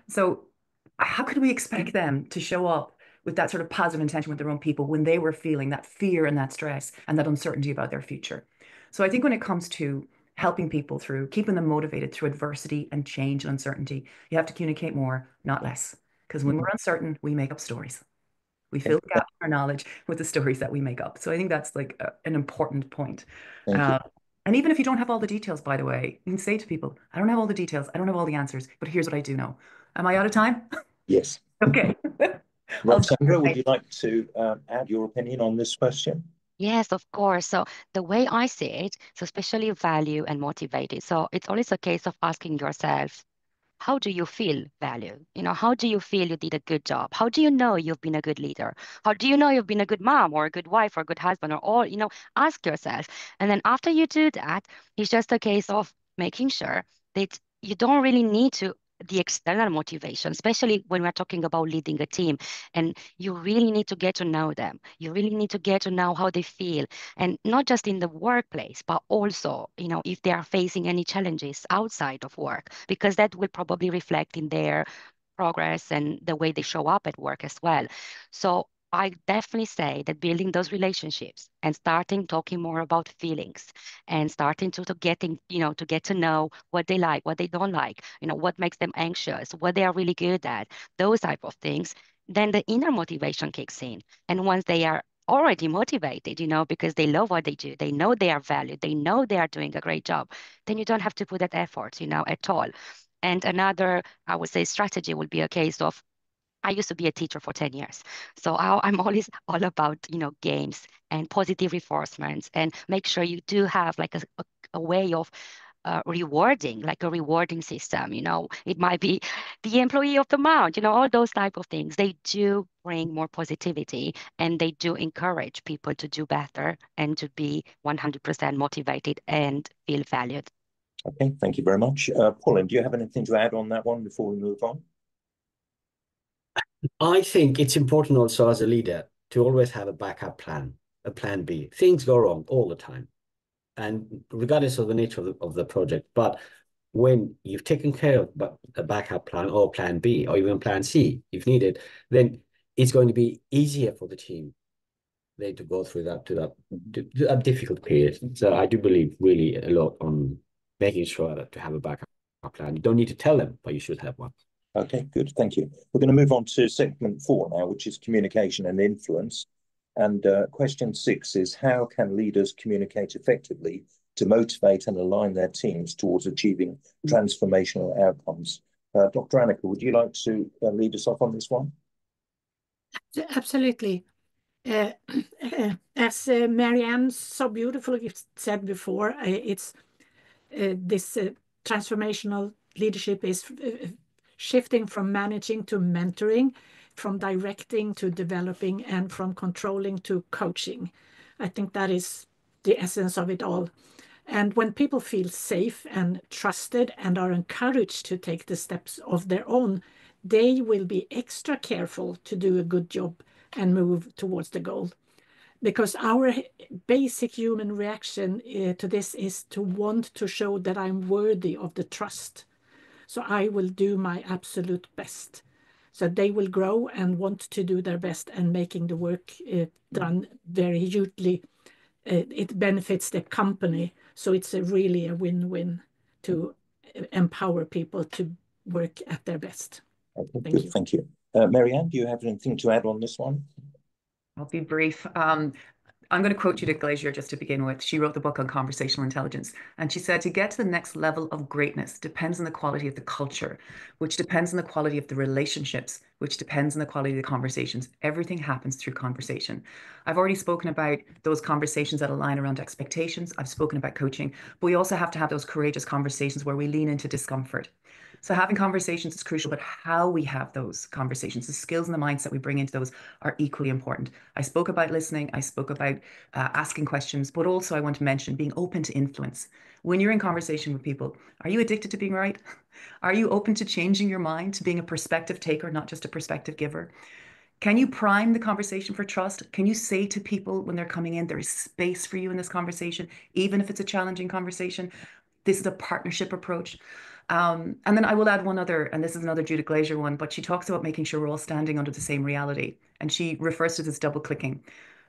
Speaker 5: So how could we expect them to show up with that sort of positive intention with their own people when they were feeling that fear and that stress and that uncertainty about their future? So I think when it comes to helping people through, keeping them motivated through adversity and change and uncertainty, you have to communicate more, not less. Because when we're uncertain, we make up stories. We fill the gap in our knowledge with the stories that we make up. So I think that's like an important point. And even if you don't have all the details, by the way, you can say to people, I don't have all the details, I don't have all the answers, but here's what I do know. Am I out of time?
Speaker 2: Yes.
Speaker 5: Okay.
Speaker 2: Roxandra, would you like to add your opinion on this question?
Speaker 8: Yes, of course. So the way I see it, so especially value and motivated. So it's always a case of asking yourself, how do you feel valued? You know, how do you feel you did a good job? How do you know you've been a good leader? How do you know you've been a good mom or a good wife or a good husband or all, you know, ask yourself. And then after you do that, it's just a case of making sure that you don't really need to the external motivation, especially when we're talking about leading a team. And you really need to get to know them. You really need to get to know how they feel. And not just in the workplace, but also, you know, if they are facing any challenges outside of work, because that will probably reflect in their progress and the way they show up at work as well. So I definitely say that building those relationships and starting talking more about feelings and starting to getting, you know, to get to know what they like, what they don't like, you know, what makes them anxious, what they are really good at, those type of things, then the inner motivation kicks in. And once they are already motivated, you know, because they love what they do, they know they are valued, they know they are doing a great job, then you don't have to put that effort, you know, at all. And another, I would say, strategy would be a case of, I used to be a teacher for 10 years. So I'm always all about, you know, games and positive reinforcements, and make sure you do have like a way of rewarding, like a rewarding system. You know, it might be the employee of the month, you know, all those type of things. They do bring more positivity, and they do encourage people to do better and to be 100% motivated and feel valued.
Speaker 2: Okay, thank you very much. Pauline, do you have anything to add on that one before we move on?
Speaker 11: I think it's important also as a leader to always have a backup plan, a plan B. Things go wrong all the time, and regardless of the nature of the project. But when you've taken care of a backup plan or plan B or even plan C, if needed, then it's going to be easier for the team to go through that difficult period. So I do believe really a lot on making sure that to have a backup plan. You don't need to tell them, but you should have one.
Speaker 2: Okay, good. Thank you. We're going to move on to segment 4 now, which is communication and influence. And question 6 is, how can leaders communicate effectively to motivate and align their teams towards achieving transformational outcomes? Dr. Annika, would you like to lead us off on this one?
Speaker 3: Absolutely. As Marianne so beautifully said before, it's this transformational leadership is shifting from managing to mentoring, from directing to developing, and from controlling to coaching. I think that is the essence of it all. And when people feel safe and trusted and are encouraged to take the steps of their own, they will be extra careful to do a good job and move towards the goal. Because our basic human reaction to this is to want to show that I'm worthy of the trust. So I will do my absolute best. So they will grow and want to do their best, and making the work done very hugely. It benefits the company. So it's really a win-win to empower people to work at their best.
Speaker 2: Okay, good, thank you. Marianne, do you have anything to add on this one?
Speaker 5: I'll be brief. I'm going to quote Judith Glazier just to begin with. She wrote the book on conversational intelligence, and she said, to get to the next level of greatness depends on the quality of the culture, which depends on the quality of the relationships, which depends on the quality of the conversations. Everything happens through conversation. I've already spoken about those conversations that align around expectations. I've spoken about coaching, but we also have to have those courageous conversations where we lean into discomfort. So having conversations is crucial, but how we have those conversations, the skills and the mindset we bring into those are equally important. I spoke about listening. I spoke about asking questions, but also I want to mention being open to influence. When you're in conversation with people, are you addicted to being right? Are you open to changing your mind, to being a perspective taker, not just a perspective giver? Can you prime the conversation for trust? Can you say to people when they're coming in, there is space for you in this conversation, even if it's a challenging conversation? This is a partnership approach. And then I will add one other, and this is another Judith Glazier one, but she talks about making sure we're all standing under the same reality. And she refers to this double clicking.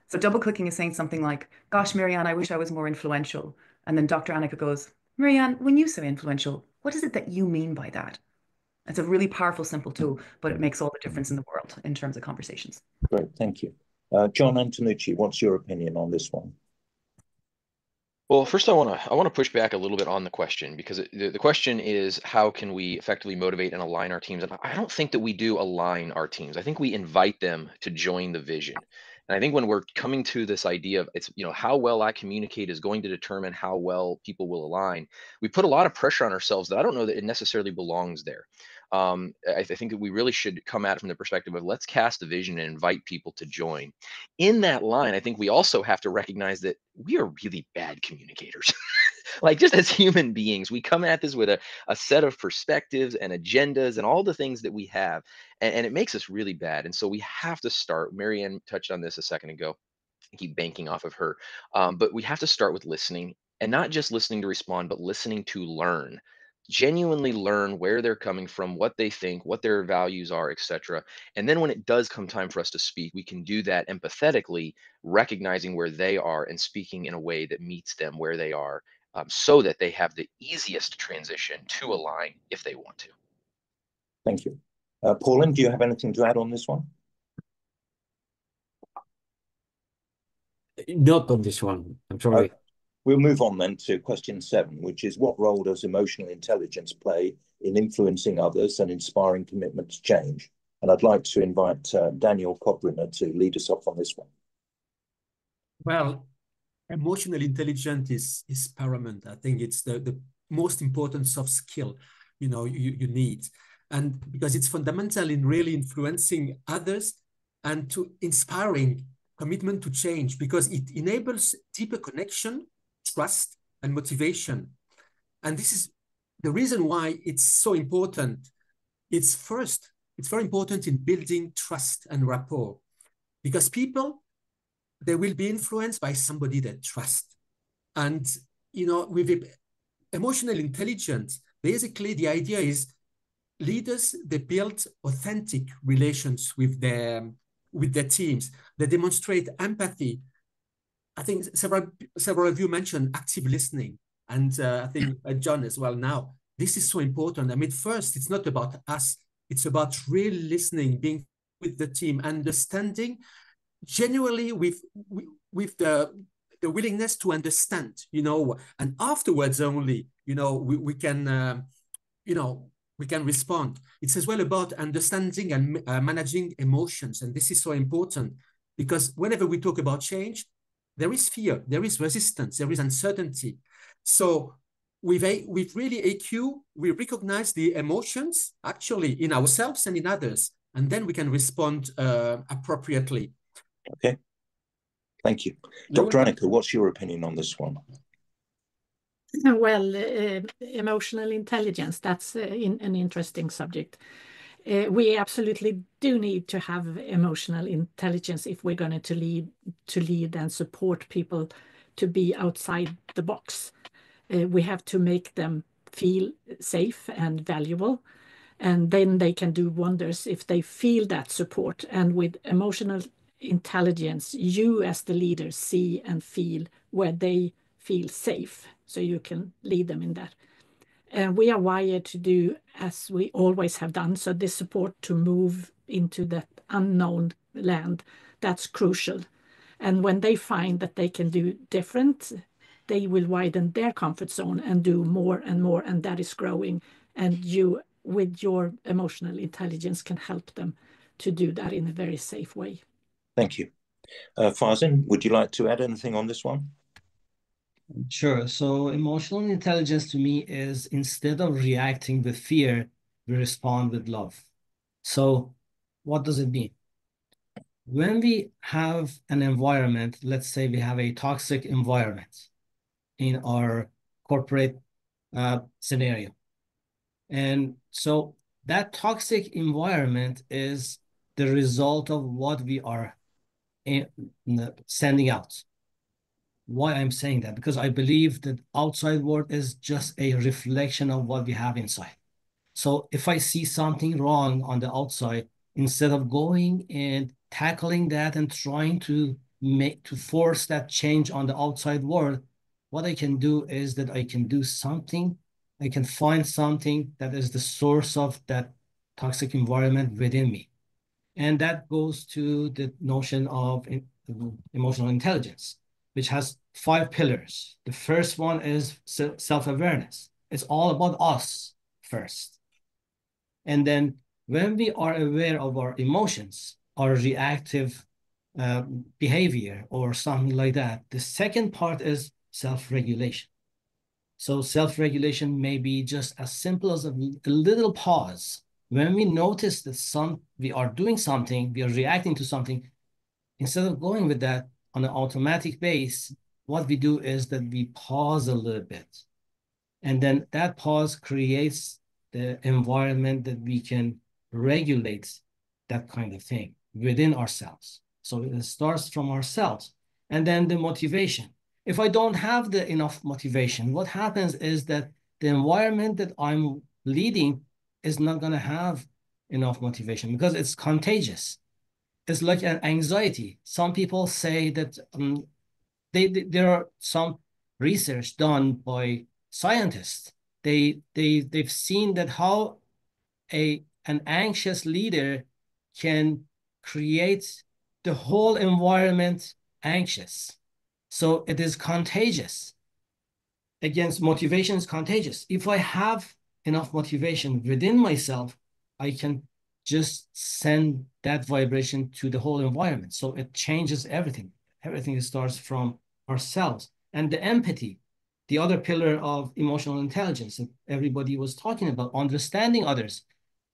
Speaker 5: So double clicking is saying something like, gosh, Marianne, I wish I was more influential. And then Dr. Annika goes, Marianne, when you say influential, what is it that you mean by that? It's a really powerful, simple tool, but it makes all the difference in the world in terms of conversations.
Speaker 2: Great, thank you. John Antonucci, what's your opinion on this one?
Speaker 9: Well, first I want to push back a little bit on the question, because the question is, how can we effectively motivate and align our teams? And I don't think that we do align our teams. I think we invite them to join the vision. And I think when we're coming to this idea of it's, how well I communicate is going to determine how well people will align, we put a lot of pressure on ourselves that I don't know that it necessarily belongs there. I think that we really should come at it from the perspective of let's cast a vision and invite people to join. In that line, I think we also have to recognize that we are really bad communicators. Like, just as human beings, we come at this with a set of perspectives and agendas and all the things that we have, and it makes us really bad. And so we have to start. Marianne touched on this a second ago. I keep banking off of her, but we have to start with listening, and not just listening to respond, but listening to learn. Genuinely learn where they're coming from, what they think, what their values are, etc. And then when it does come time for us to speak, we can do that empathetically, recognizing where they are and speaking in a way that meets them where they are, so that they have the easiest transition to align if they want to.
Speaker 2: Thank you. Pauline, do you have anything to add on this one?
Speaker 11: Not on this one, I'm sorry.
Speaker 2: We'll move on then to question 7, which is, what role does emotional intelligence play in influencing others and inspiring commitment to change? And I'd like to invite Daniel Kobryner to lead us off on this one.
Speaker 7: Well, emotional intelligence is paramount. I think it's the most important soft skill you need, and because it's fundamental in really influencing others and to inspiring commitment to change, because it enables deeper connection, trust, and motivation. And this is the reason why it's so important. It's very important in building trust and rapport, because people, they will be influenced by somebody they trust. And, you know, with emotional intelligence, basically the idea is leaders, they build authentic relations with their teams. They demonstrate empathy. I think several of you mentioned active listening, and I think John as well now. This is so important. I mean, first, it's not about us. It's about real listening, being with the team, understanding genuinely with the willingness to understand, you know, and afterwards only, you know, we can, you know, we can respond. It's as well about understanding and managing emotions. And this is so important because whenever we talk about change, there is fear, there is resistance, there is uncertainty. So with really AQ, we recognize the emotions actually in ourselves and in others, and then we can respond appropriately.
Speaker 2: Okay, thank you. Dr. Annika, what's your opinion on this one?
Speaker 3: Well, emotional intelligence, that's an interesting subject. We absolutely do need to have emotional intelligence if we're going to lead and support people to be outside the box. We have to make them feel safe and valuable, and then they can do wonders if they feel that support. And with emotional intelligence, you as the leader see and feel where they feel safe, so you can lead them in that. And we are wired to do as we always have done. So this support to move into that unknown land, that's crucial. And when they find that they can do different, they will widen their comfort zone and do more and more, and that is growing. And you, with your emotional intelligence, can help them to do that in a very safe way.
Speaker 2: Thank you. Farzin, would you like to add anything on this one?
Speaker 6: Sure. So emotional intelligence to me is, instead of reacting with fear, we respond with love. So what does it mean? When we have an environment, let's say we have a toxic environment in our corporate scenario. And so that toxic environment is the result of what we are sending out. Why I'm saying that? Because I believe that outside world is just a reflection of what we have inside. So if I see something wrong on the outside, instead of going and tackling that and trying to force that change on the outside world, what I can do is that I can do something. I can find something that is the source of that toxic environment within me. And that goes to the notion of emotional intelligence, which has 5 pillars. The first one is self-awareness. It's all about us first. And then when we are aware of our emotions, our reactive behavior or something like that, the second part is self-regulation. So self-regulation may be just as simple as a little pause. When we notice that we are doing something, we are reacting to something, instead of going with that on an automatic base, what we do is that we pause a little bit. And then that pause creates the environment that we can regulate that kind of thing within ourselves. So it starts from ourselves. And then the motivation. If I don't have enough motivation, what happens is that the environment that I'm leading is not going to have enough motivation because it's contagious. It's like an anxiety. Some people say that there are some research done by scientists. They've seen that how an anxious leader can create the whole environment anxious. So it is contagious. Against motivation is contagious. If I have enough motivation within myself, I can just send that vibration to the whole environment. So it changes everything. Everything starts from ourselves. And the empathy, the other pillar of emotional intelligence that everybody was talking about, understanding others.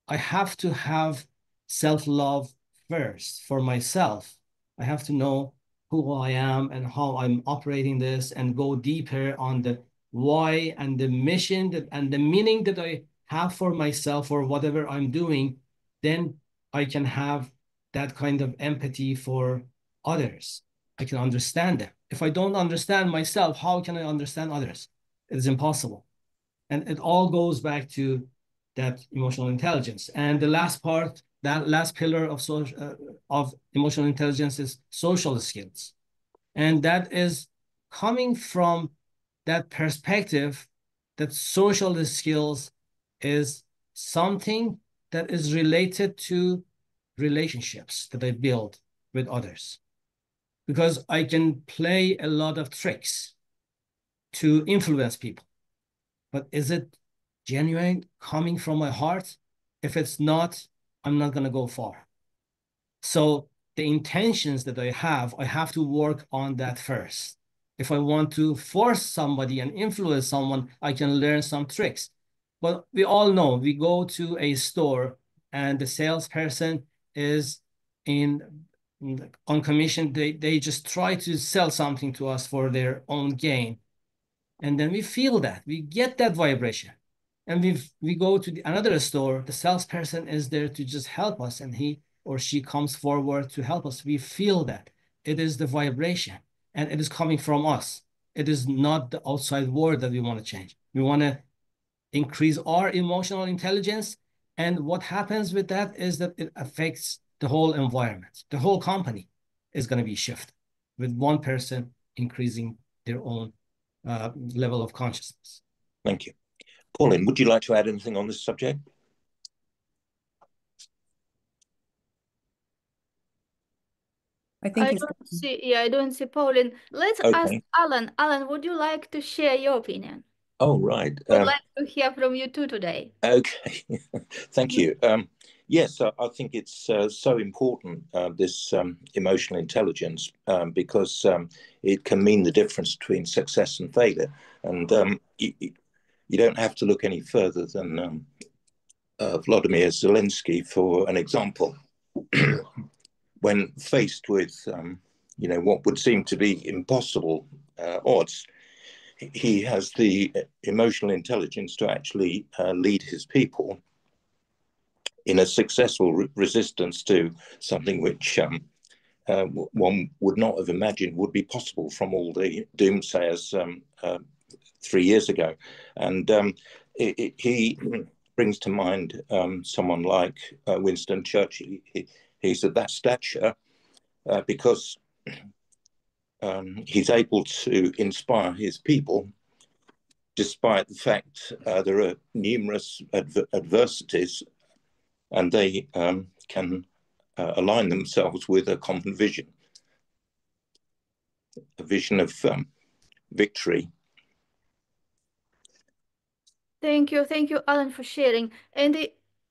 Speaker 6: I have to have self-love first for myself. I have to know who I am and how I'm operating this and go deeper on the why and the mission and the meaning that I have for myself or whatever I'm doing, then I can have that kind of empathy for others. I can understand them. If I don't understand myself, how can I understand others? It is impossible. And it all goes back to that emotional intelligence. And the last part, that last pillar of emotional intelligence is social skills. And that is coming from that perspective that social skills is something that is related to relationships that I build with others. Because I can play a lot of tricks to influence people. But is it genuine, coming from my heart? If it's not, I'm not going to go far. So the intentions that I have to work on that first. If I want to force somebody and influence someone, I can learn some tricks. But we all know, we go to a store and the salesperson is on commission. They just try to sell something to us for their own gain. And then we feel that, we get that vibration. And we go to another store, the salesperson is there to just help us, and he or she comes forward to help us. We feel that. It is the vibration, and it is coming from us. It is not the outside world that we want to change. We want to increase our emotional intelligence, and what happens with that is that it affects the whole environment. The whole company is going to be shifted with one person increasing their own level of consciousness.
Speaker 2: Thank you. Pauline, would you like to add anything on this subject?
Speaker 5: I think
Speaker 1: I don't see Pauline. Let's ask Alan. Alan, would you like to share your opinion?
Speaker 2: Oh, right.
Speaker 1: We'd like to hear from you too today.
Speaker 2: Okay, thank you. Yes, I think it's so important, this emotional intelligence, because it can mean the difference between success and failure. And you don't have to look any further than Vladimir Zelensky for an example. When faced with, what would seem to be impossible odds, he has the emotional intelligence to actually lead his people in a successful resistance to something which one would not have imagined would be possible from all the doomsayers 3 years ago. And he brings to mind someone like Winston Churchill. He's of that stature because he's able to inspire his people despite the fact there are numerous adversities, and they can align themselves with a common vision, a vision of victory.
Speaker 1: Thank you, Alan, for sharing. And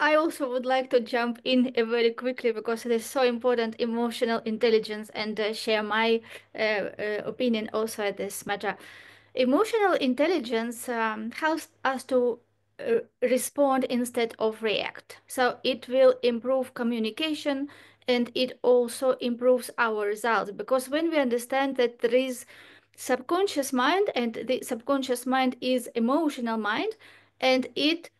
Speaker 1: I also would like to jump in very quickly because it is so important, emotional intelligence, and share my opinion also at this matter. Emotional intelligence helps us to respond instead of react. So it will improve communication, and it also improves our results, because when we understand that there is subconscious mind, and the subconscious mind is emotional mind, and it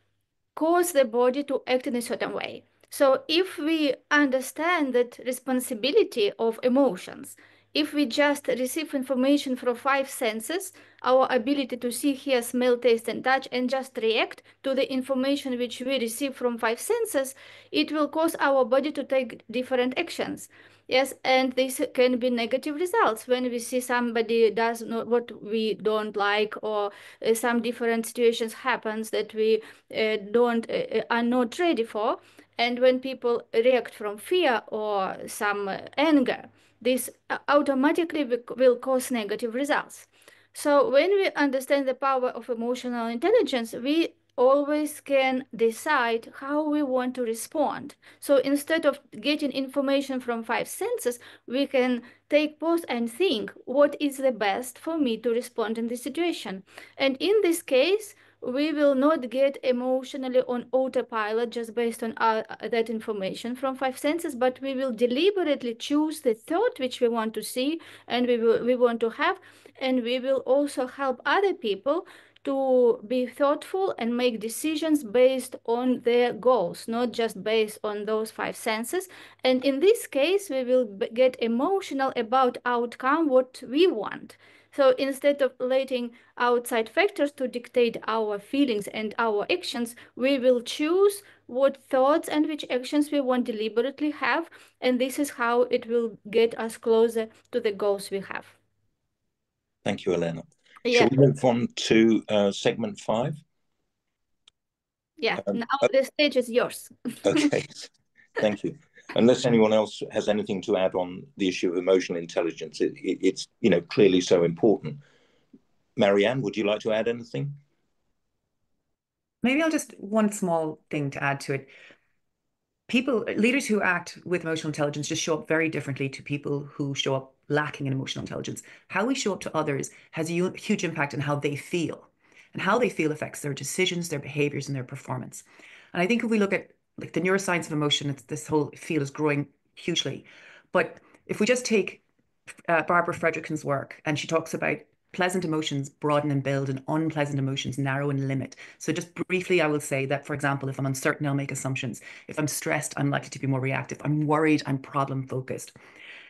Speaker 1: cause the body to act in a certain way. So if we understand that responsibility of emotions, if we just receive information from 5 senses, our ability to see, hear, smell, taste, and touch, and just react to the information which we receive from 5 senses, it will cause our body to take different actions. Yes, and this can be negative results when we see somebody does not what we don't like, or some different situations happens that we are not ready for. And when people react from fear or some anger, this automatically will cause negative results. So when we understand the power of emotional intelligence, we always can decide how we want to respond. So instead of getting information from 5 senses, we can take pause and think, what is the best for me to respond in this situation? And in this case, we will not get emotionally on autopilot just based on that information from 5 senses, but we will deliberately choose the thought which we want to see and we want to have, and we will also help other people to be thoughtful and make decisions based on their goals, not just based on those five senses. And in this case, we will get emotional about outcome, what we want. So instead of letting outside factors to dictate our feelings and our actions, we will choose what thoughts and which actions we want deliberately have. And this is how it will get us closer to the goals we have.
Speaker 2: Thank you, Elena.
Speaker 1: Yeah.
Speaker 2: Shall we move on to segment 5?
Speaker 1: Yeah, now the stage is yours.
Speaker 2: Okay, thank you. Unless anyone else has anything to add on the issue of emotional intelligence, it's clearly so important. Marianne, would you like to add anything?
Speaker 5: Maybe I'll just one small thing to add to it. Leaders who act with emotional intelligence just show up very differently to people who show up lacking in emotional intelligence. How we show up to others has a huge impact on how they feel, and how they feel affects their decisions, their behaviors, and their performance. And I think if we look at like the neuroscience of emotion, this whole field is growing hugely. But if we just take Barbara Fredrickson's work, and she talks about pleasant emotions broaden and build and unpleasant emotions narrow and limit. So just briefly, I will say that, for example, if I'm uncertain, I'll make assumptions. If I'm stressed, I'm likely to be more reactive. I'm worried, I'm problem focused.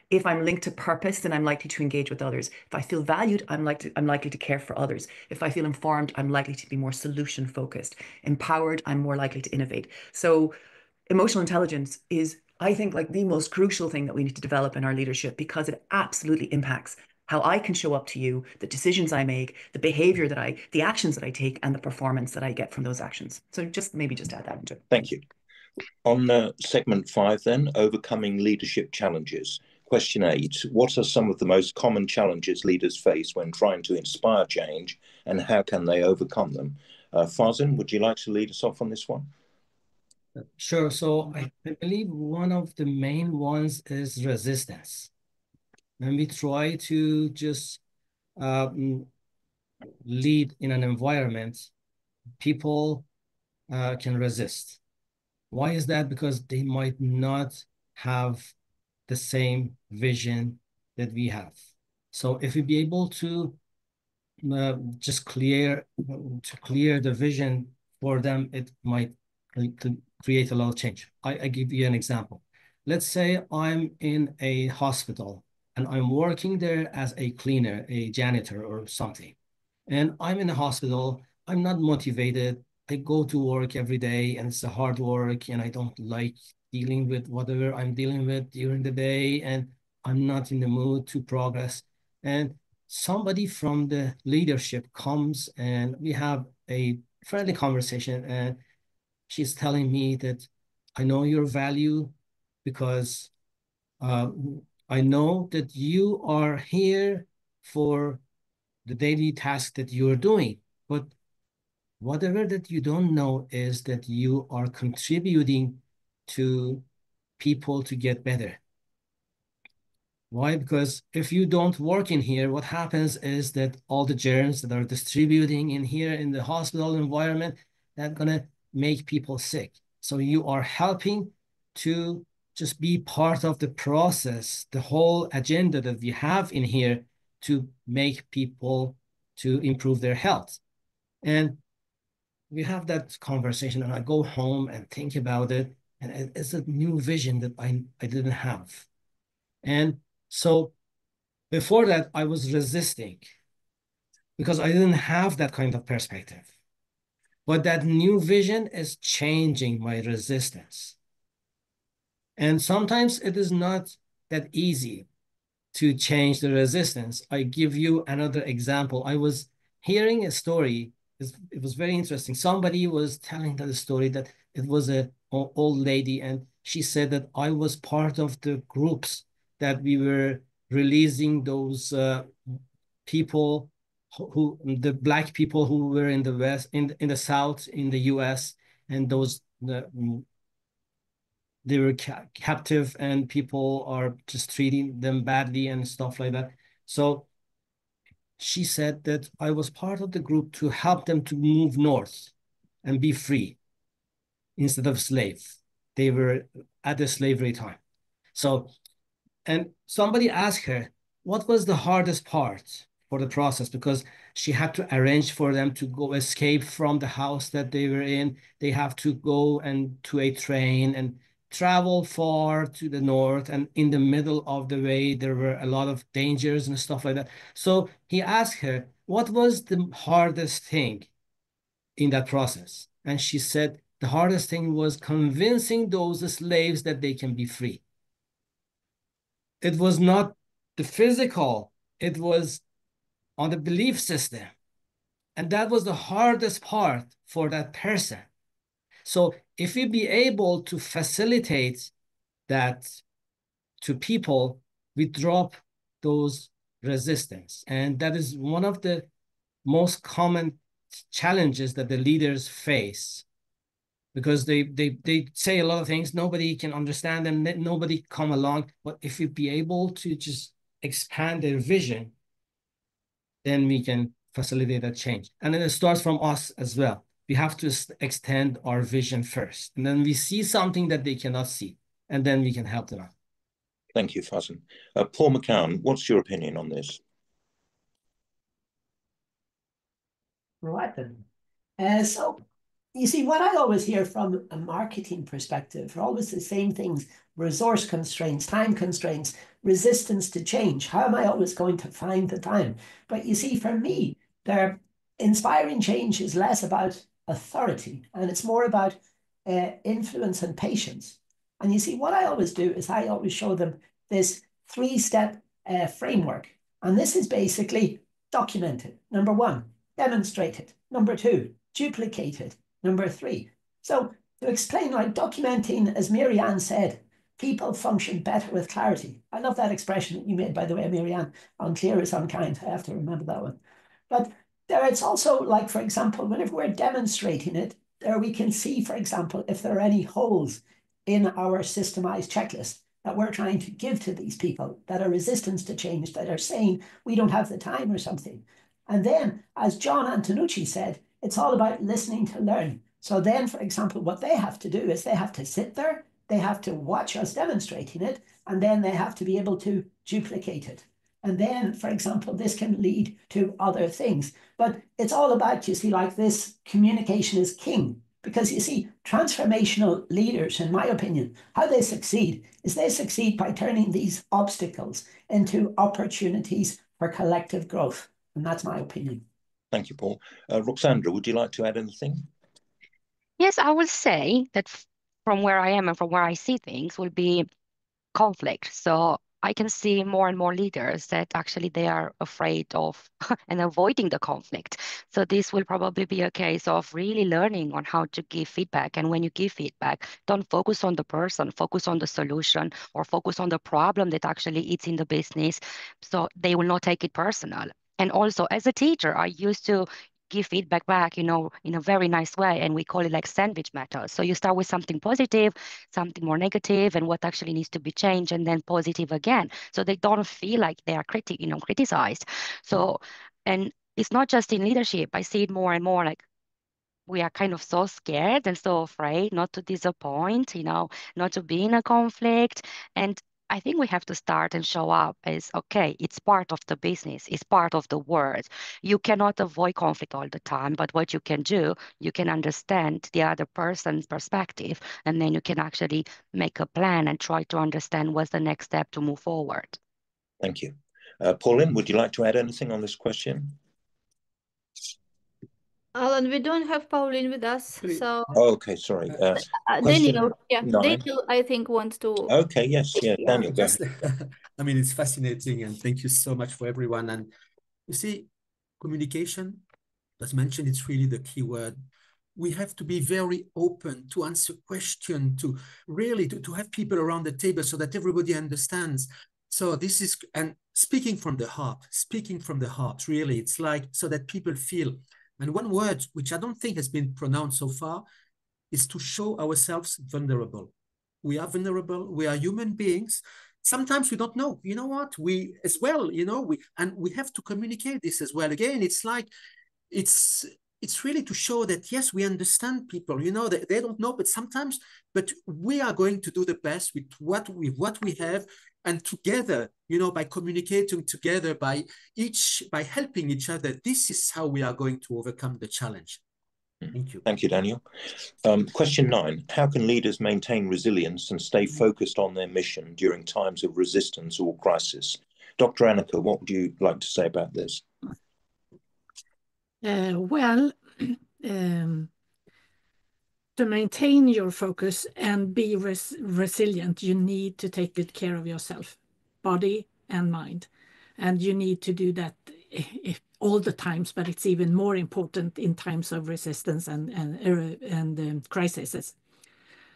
Speaker 5: If I'm linked to purpose, then I'm likely to engage with others. If I feel valued, I'm likely to care for others. If I feel informed, I'm likely to be more solution focused. Empowered, I'm more likely to innovate. So emotional intelligence is, I think, like the most crucial thing that we need to develop in our leadership, because it absolutely impacts how I can show up to you, the decisions I make, the behavior the actions that I take, and the performance that I get from those actions. So maybe just add that into it.
Speaker 2: Thank you. On segment 5 then, overcoming leadership challenges. Question 8, what are some of the most common challenges leaders face when trying to inspire change, and how can they overcome them? Farzin, would you like to lead us off on this one?
Speaker 6: Sure. So I believe one of the main ones is resistance. When we try to just lead in an environment, people can resist. Why is that? Because they might not have the same vision that we have. So if we be able to just clear the vision for them, it might create a lot of change. I give you an example. Let's say I'm in a hospital and I'm working there as a cleaner, a janitor or something. And I'm in a hospital, I'm not motivated. I go to work every day and it's a hard work and I don't like dealing with whatever I'm dealing with during the day, and I'm not in the mood to progress. And somebody from the leadership comes and we have a friendly conversation, and she's telling me that I know your value because I know that you are here for the daily task that you're doing. But whatever that you don't know is that you are contributing to people to get better. Why? Because if you don't work in here, what happens is that all the germs that are distributing in here in the hospital environment, that's gonna make people sick. So you are helping to just be part of the process, the whole agenda that we have in here to make people to improve their health. And we have that conversation and I go home and think about it, and it's a new vision that I didn't have. And so before that, I was resisting because I didn't have that kind of perspective. But that new vision is changing my resistance. And sometimes it is not that easy to change the resistance. I give you another example. I was hearing a story. It was very interesting. Somebody was telling that story that it was an old lady, and she said that I was part of the groups that we were releasing those people the black people who were in the West, in the South, in the US, and those they were captive and people are just treating them badly and stuff like that. So she said that I was part of the group to help them to move north and be free instead of slave. They were at the slavery time. So, and somebody asked her, what was the hardest part for the process, because she had to arrange for them to go escape from the house that they were in. They have to go and to a train and travel far to the north, and in the middle of the way there were a lot of dangers and stuff like that. So he asked her, what was the hardest thing in that process? And she said the hardest thing was convincing those slaves that they can be free. It was not the physical, it was on the belief system. And that was the hardest part for that person. So if we be able to facilitate that to people, we drop those resistance. And that is one of the most common challenges that the leaders face, because they say a lot of things, nobody can understand them, nobody come along. But if we be able to just expand their vision, then we can facilitate that change. And then it starts from us as well. We have to extend our vision first, and then we see something that they cannot see, and then we can help them out.
Speaker 2: Thank you, Farzin. Paul McKeown, what's your opinion on this?
Speaker 10: Right then. So you see, what I always hear from a marketing perspective are always the same things: resource constraints, time constraints, resistance to change. How am I always going to find the time? But you see, for me, inspiring change is less about authority, and it's more about influence and patience. And you see, what I always do is I always show them this 3-step framework. And this is basically documented. Number 1, demonstrated. Number 2, duplicated. Number 3. So to explain, like documenting, as Marianne said, people function better with clarity. I love that expression that you made, by the way, Marianne. Unclear is unkind. I have to remember that one. But there, it's also like, for example, whenever we're demonstrating it, there we can see, for example, if there are any holes in our systemized checklist that we're trying to give to these people that are resistance to change, that are saying we don't have the time or something. And then, as John Antonucci said, it's all about listening to learn. So then, for example, what they have to do is they have to sit there, they have to watch us demonstrating it, and then they have to be able to duplicate it. And then, for example, this can lead to other things. But it's all about, you see, like this communication is king. Because you see, transformational leaders, in my opinion, how they succeed is they succeed by turning these obstacles into opportunities for collective growth. And that's my opinion.
Speaker 2: Thank you, Paul. Roxandra, would you like to add anything?
Speaker 8: Yes, I would say that from where I am and from where I see things will be conflict. So I can see more and more leaders that actually they are afraid of and avoiding the conflict. So this will probably be a case of really learning on how to give feedback. And when you give feedback, don't focus on the person, focus on the solution, or focus on the problem that actually is in the business. So they will not take it personal. And also, as a teacher, I used to give feedback back, in a very nice way. And we call it like sandwich method. So you start with something positive, something more negative, and what actually needs to be changed, and then positive again. So they don't feel like they are criticized. So, and it's not just in leadership. I see it more and more, like we are kind of so scared and so afraid not to disappoint, not to be in a conflict. And I think we have to start and show up as, okay, it's part of the business, it's part of the world. You cannot avoid conflict all the time, but what you can do, you can understand the other person's perspective, and then you can actually make a plan and try to understand what's the next step to move forward.
Speaker 2: Thank you. Pauline, would you like to add anything on this question?
Speaker 1: Alan, we don't have Pauline with us, so...
Speaker 2: Oh, okay, sorry.
Speaker 1: Daniel, Daniel, I think, wants to...
Speaker 2: Okay, yes, Daniel, go ahead.
Speaker 7: I mean, it's fascinating, and thank you so much for everyone. And you see, communication, as mentioned, it's really the key word. We have to be very open to answer questions, to really to have people around the table so that everybody understands. So this is, and speaking from the heart, really, it's like so that people feel. And one word, which I don't think has been pronounced so far, is to show ourselves vulnerable. We are vulnerable. We are human beings. Sometimes we don't know. You know what? We as well, we have to communicate this as well. Again, it's like, it's really to show that, yes, we understand people, they don't know, but we are going to do the best with what we have. And together, by communicating together, by helping each other, this is how we are going to overcome the challenge. Thank you.
Speaker 2: Thank you, Daniel. Question 9, how can leaders maintain resilience and stay focused on their mission during times of resistance or crisis? Dr. Annika, what would you like to say about this?
Speaker 3: Well, to maintain your focus and be resilient, you need to take good care of yourself, body and mind. And you need to do that all the times, but it's even more important in times of resistance and crises.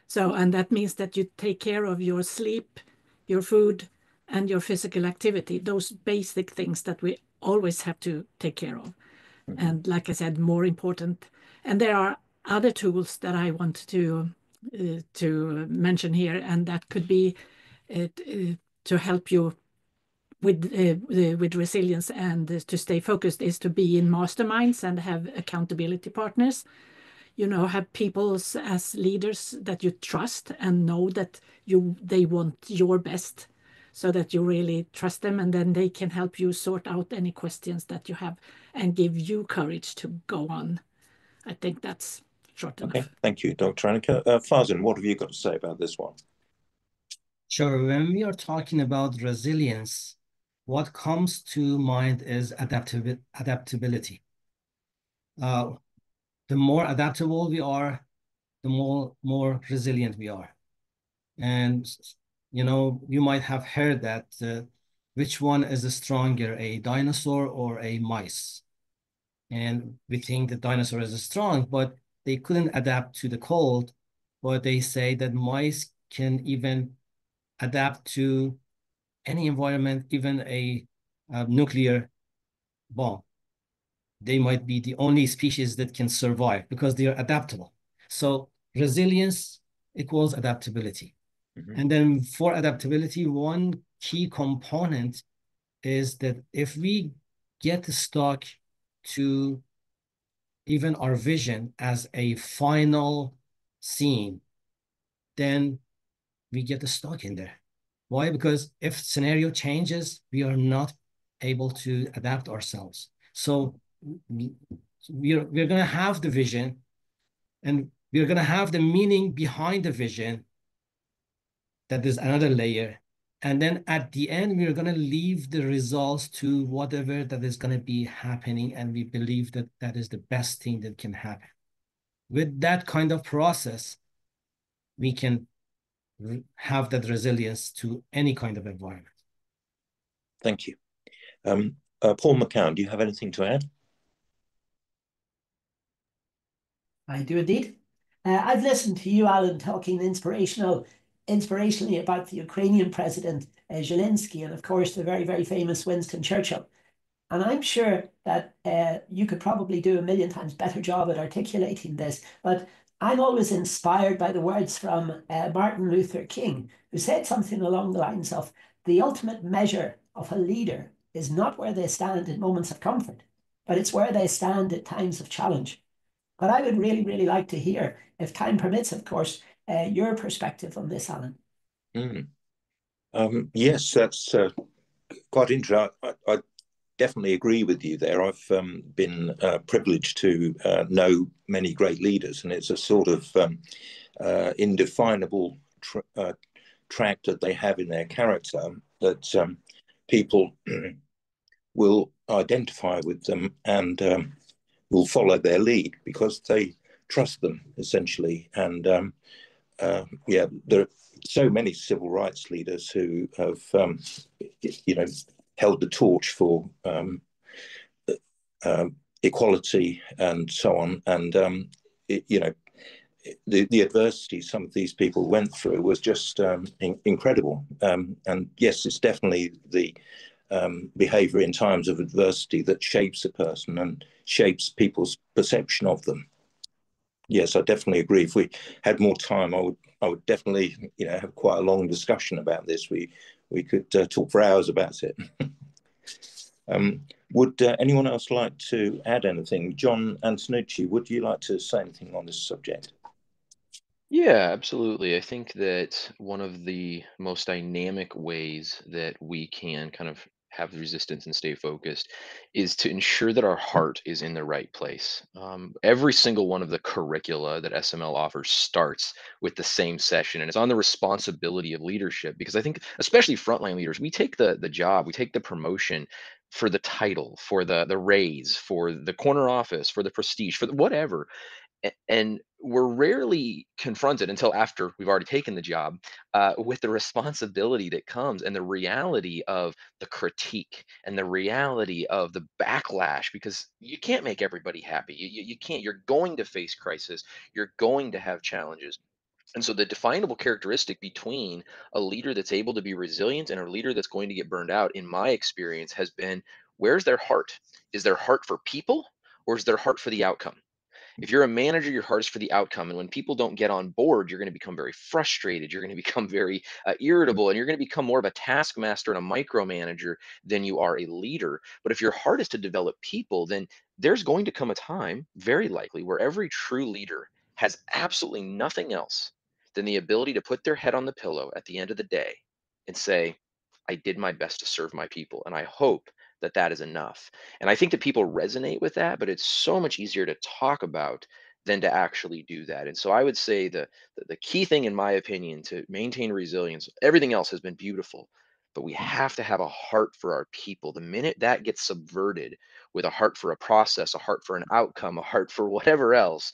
Speaker 3: So, and that means that you take care of your sleep, your food, and your physical activity, those basic things that we always have to take care of. And like I said, more important. And there are other tools that I want to mention here, and that could be to help you with resilience and to stay focused, is to be in masterminds and have accountability partners. Have people as leaders that you trust and know that they want your best, so that you really trust them, and then they can help you sort out any questions that you have and give you courage to go on. I think that's short enough.
Speaker 2: Okay, thank you, Dr. Annika. Farzin, what have you got to say about this one?
Speaker 6: Sure. When we are talking about resilience, what comes to mind is adaptability. The more adaptable we are, the more resilient we are. And, you might have heard that which one is stronger, a dinosaur or a mice? And we think the dinosaur is strong, but they couldn't adapt to the cold. But they say that mice can even adapt to any environment, even a nuclear bomb. They might be the only species that can survive because they are adaptable. So resilience equals adaptability. And then for adaptability, one key component is that if we get stuck to even our vision as a final scene, then we get stuck in there. Why? Because if scenario changes, we are not able to adapt ourselves. So we're going to have the vision, and we're going to have the meaning behind the vision. That is another layer. And then at the end, we're going to leave the results to whatever that is going to be happening. And we believe that that is the best thing that can happen. With that kind of process, we can have that resilience to any kind of environment.
Speaker 2: Thank you. Paul McKeown, do you have anything to add?
Speaker 10: I do indeed. I've listened to you, Alan, talking inspirationally about the Ukrainian president, Zelensky, and of course, the very, very famous Winston Churchill. And I'm sure that you could probably do a million times better job at articulating this, but I'm always inspired by the words from Martin Luther King, who said something along the lines of, the ultimate measure of a leader is not where they stand in moments of comfort, but it's where they stand at times of challenge. But I would really, really like to hear, if time permits, of course, your perspective on this, Alan.
Speaker 2: Yes, that's quite interesting. I definitely agree with you there. I've been privileged to know many great leaders, and it's a sort of indefinable track that they have in their character that people will identify with them and will follow their lead because they trust them, essentially. And yeah, there are so many civil rights leaders who have, held the torch for equality and so on. And, the adversity some of these people went through was just incredible. And yes, it's definitely the behavior in times of adversity that shapes a person and shapes people's perception of them. Yes, I definitely agree. If we had more time, I would definitely, have quite a long discussion about this. We could talk for hours about it. Would anyone else like to add anything? John Antonucci, would you like to say anything on this subject?
Speaker 9: Yeah, absolutely. I think that one of the most dynamic ways that we can kind of have resistance and stay focused is to ensure that our heart is in the right place. Every single one of the curricula that SML offers starts with the same session, and it's on the responsibility of leadership. Because I think, especially frontline leaders, we take the job, we take the promotion for the title, for the raise, for the corner office, for the prestige, for the whatever, and we're rarely confronted until after we've already taken the job with the responsibility that comes and the reality of the critique and the reality of the backlash, because you can't make everybody happy. You can't. You're going to face crisis. You're going to have challenges. And so the definable characteristic between a leader that's able to be resilient and a leader that's going to get burned out, in my experience, has been, where's their heart? Is their heart for people, or is their heart for the outcome? If you're a manager, your heart is for the outcome. And when people don't get on board, you're going to become very frustrated. You're going to become very irritable, and you're going to become more of a taskmaster and a micromanager than you are a leader. But if your heart is to develop people, then there's going to come a time, very likely, where every true leader has absolutely nothing else than the ability to put their head on the pillow at the end of the day and say, I did my best to serve my people. And I hope that that is enough. And I think that people resonate with that, but it's so much easier to talk about than to actually do that. And so I would say the key thing, in my opinion, to maintain resilience, everything else has been beautiful, but we have to have a heart for our people. The minute that gets subverted with a heart for a process, a heart for an outcome, a heart for whatever else,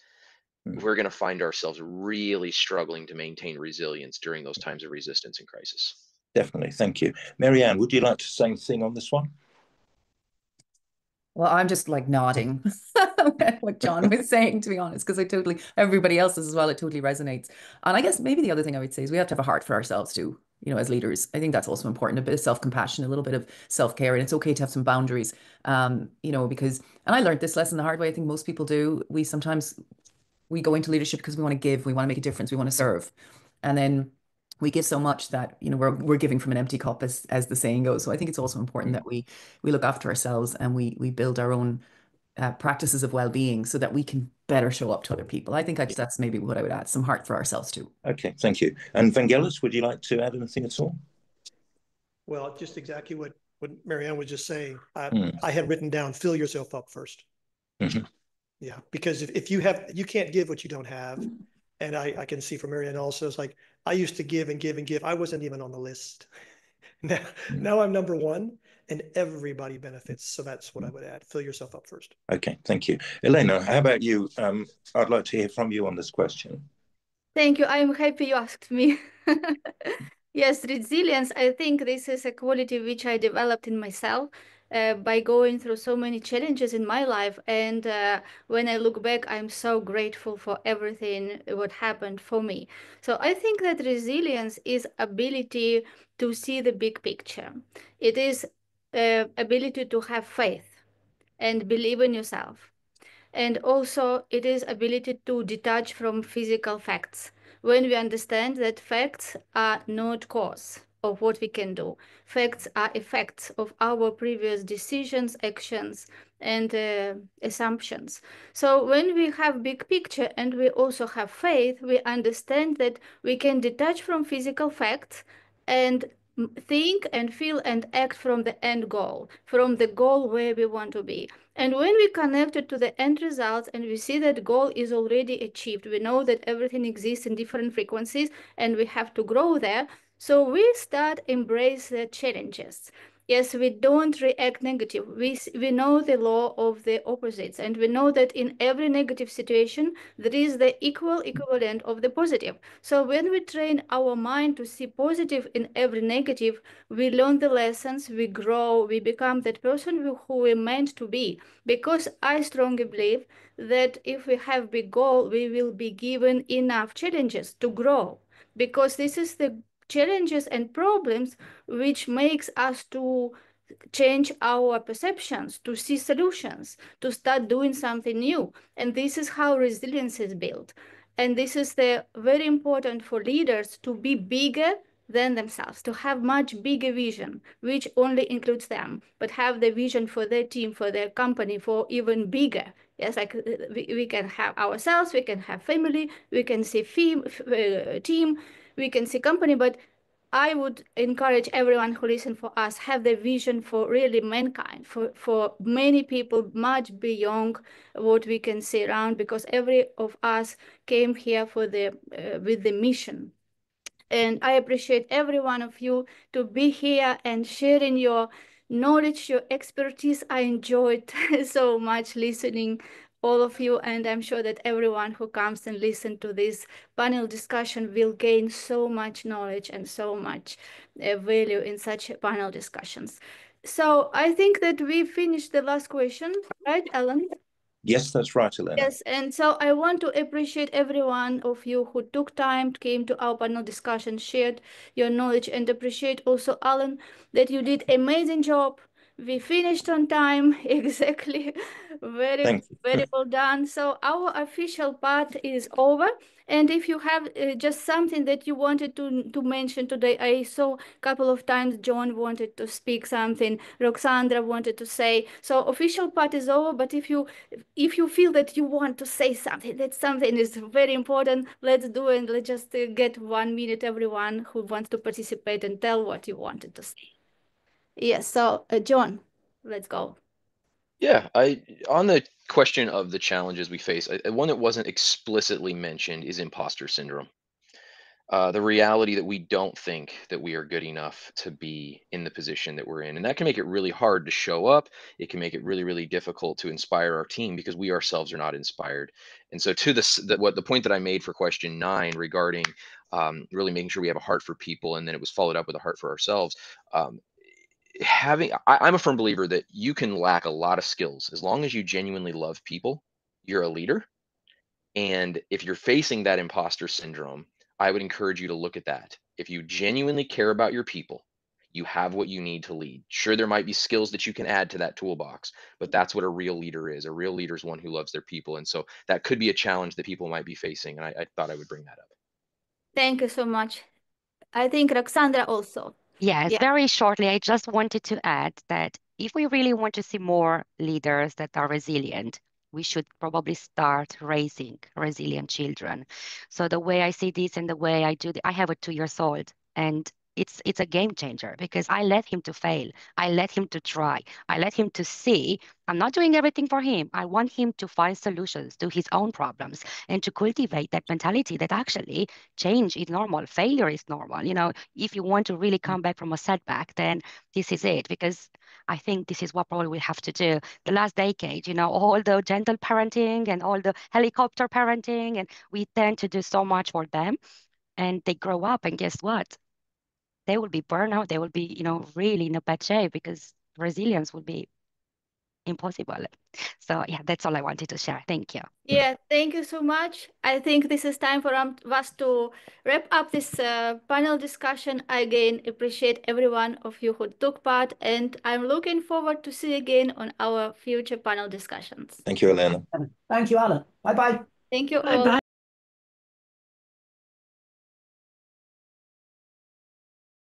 Speaker 9: we're going to find ourselves really struggling to maintain resilience during those times of resistance and crisis.
Speaker 2: Definitely. Thank you. Marianne, would you like to say anything on this one?
Speaker 5: Well, I'm just like nodding what John was saying, to be honest, because everybody else as well, it totally resonates. And I guess maybe the other thing I would say is we have to have a heart for ourselves too, as leaders. I think that's also important, a bit of self-compassion, a little bit of self-care, and it's okay to have some boundaries, because, and I learned this lesson the hard way. I think most people do. We go into leadership because we want to give, we want to make a difference, we want to serve. And then we give so much that, we're giving from an empty cup, as the saying goes. So I think it's also important that we look after ourselves and we build our own practices of well-being so that we can better show up to other people. I think that's maybe what I would add, some heart for ourselves too.
Speaker 2: Okay, thank you. And Gellis, would you like to add anything at all?
Speaker 4: Well, just exactly what Marianne was just saying. I had written down, fill yourself up first.
Speaker 2: Mm-hmm.
Speaker 4: Yeah, because if you can't give what you don't have. And I can see from Marianne also, it's like, I used to give and give and give. I wasn't even on the list. Now I'm number one, and everybody benefits. So that's what I would add. Fill yourself up first.
Speaker 2: Okay, thank you. Elena, how about you? I'd like to hear from you on this question.
Speaker 1: Thank you. I'm happy you asked me. Yes, resilience, I think this is a quality which I developed in myself by going through so many challenges in my life. And when I look back, I'm so grateful for everything what happened for me. So I think that resilience is ability to see the big picture. It is ability to have faith and believe in yourself. And also it is ability to detach from physical facts. When we understand that facts are not cause of what we can do, facts are effects of our previous decisions, actions, and assumptions. So when we have big picture and we also have faith, we understand that we can detach from physical facts and think and feel and act from the end goal, from the goal where we want to be. And when we connect it to the end results and we see that goal is already achieved, we know that everything exists in different frequencies and we have to grow there. So we start embrace the challenges. Yes, we don't react negative. We know the law of the opposites, and we know that in every negative situation, there is the equivalent of the positive. So when we train our mind to see positive in every negative, we learn the lessons, we grow, we become that person who we're meant to be. Because I strongly believe that if we have big goal, we will be given enough challenges to grow. Because this is the challenges and problems which makes us to change our perceptions, to see solutions, to start doing something new. And this is how resilience is built. And this is very important for leaders to be bigger than themselves, to have much bigger vision, which only includes them, but have the vision for their team, for their company, for even bigger. Yes, like we can have ourselves, we can have family, we can see team, we can see company, but I would encourage everyone who listen for us, have the vision for really mankind, for many people much beyond what we can see around, because every of us came here for the with the mission. And I appreciate every one of you to be here and sharing your knowledge, your expertise. I enjoyed so much listening all of you, and I'm sure that everyone who comes and listen to this panel discussion will gain so much knowledge and so much value in such panel discussions. So I think that we finished the last question, right, Ellen?
Speaker 2: Yes, that's right, Elena.
Speaker 1: Yes, and so I want to appreciate every one of you who took time, came to our panel discussion, shared your knowledge, and appreciate also, Alan, that you did amazing job. We finished on time, exactly. Very well done. So our official part is over. And if you have just something that you wanted to mention today, I saw a couple of times John wanted to speak something, Roxandra wanted to say. So official part is over, but if you feel that you want to say something, that something is very important, let's do it. Let's just get 1 minute, everyone who wants to participate, and tell what you wanted to say. Yes, so John, let's go.
Speaker 9: Yeah, on the question of the challenges we face, one that wasn't explicitly mentioned is imposter syndrome. The reality that we don't think that we are good enough to be in the position that we're in. And that can make it really hard to show up. It can make it really, really difficult to inspire our team because we ourselves are not inspired. And so to the point that I made for question 9 regarding really making sure we have a heart for people, and then it was followed up with a heart for ourselves. I'm a firm believer that you can lack a lot of skills as long as you genuinely love people, you're a leader. And if you're facing that imposter syndrome, I would encourage you to look at that. If you genuinely care about your people, you have what you need to lead. Sure, there might be skills that you can add to that toolbox, but that's what a real leader is. A real leader is one who loves their people. And so that could be a challenge that people might be facing. And I thought I would bring that up.
Speaker 1: Thank you so much. I think Roxandra also.
Speaker 8: Yes, very shortly, I just wanted to add that if we really want to see more leaders that are resilient, we should probably start raising resilient children. So the way I see this and the way I do, I have a 2-year-old, and it's a game changer because I let him to fail. I let him to try. I let him to see I'm not doing everything for him. I want him to find solutions to his own problems and to cultivate that mentality that actually change is normal. Failure is normal. You know, if you want to really come back from a setback, then this is it, because I think this is what probably we have to do. The last decade, you know, all the gentle parenting and all the helicopter parenting, and we tend to do so much for them, and they grow up, and guess what? They will be burnout. They will be, you know, really in a bad shape because resilience will be impossible. So yeah, that's all I wanted to share. Thank you.
Speaker 1: Yeah, thank you so much. I think this is time for us to wrap up this panel discussion. Again, appreciate every one of you who took part, and I'm looking forward to see you again on our future panel discussions.
Speaker 2: Thank you, Elena.
Speaker 10: Thank you, Alan. Bye-bye.
Speaker 1: Thank you
Speaker 3: Bye
Speaker 1: all.
Speaker 3: bye.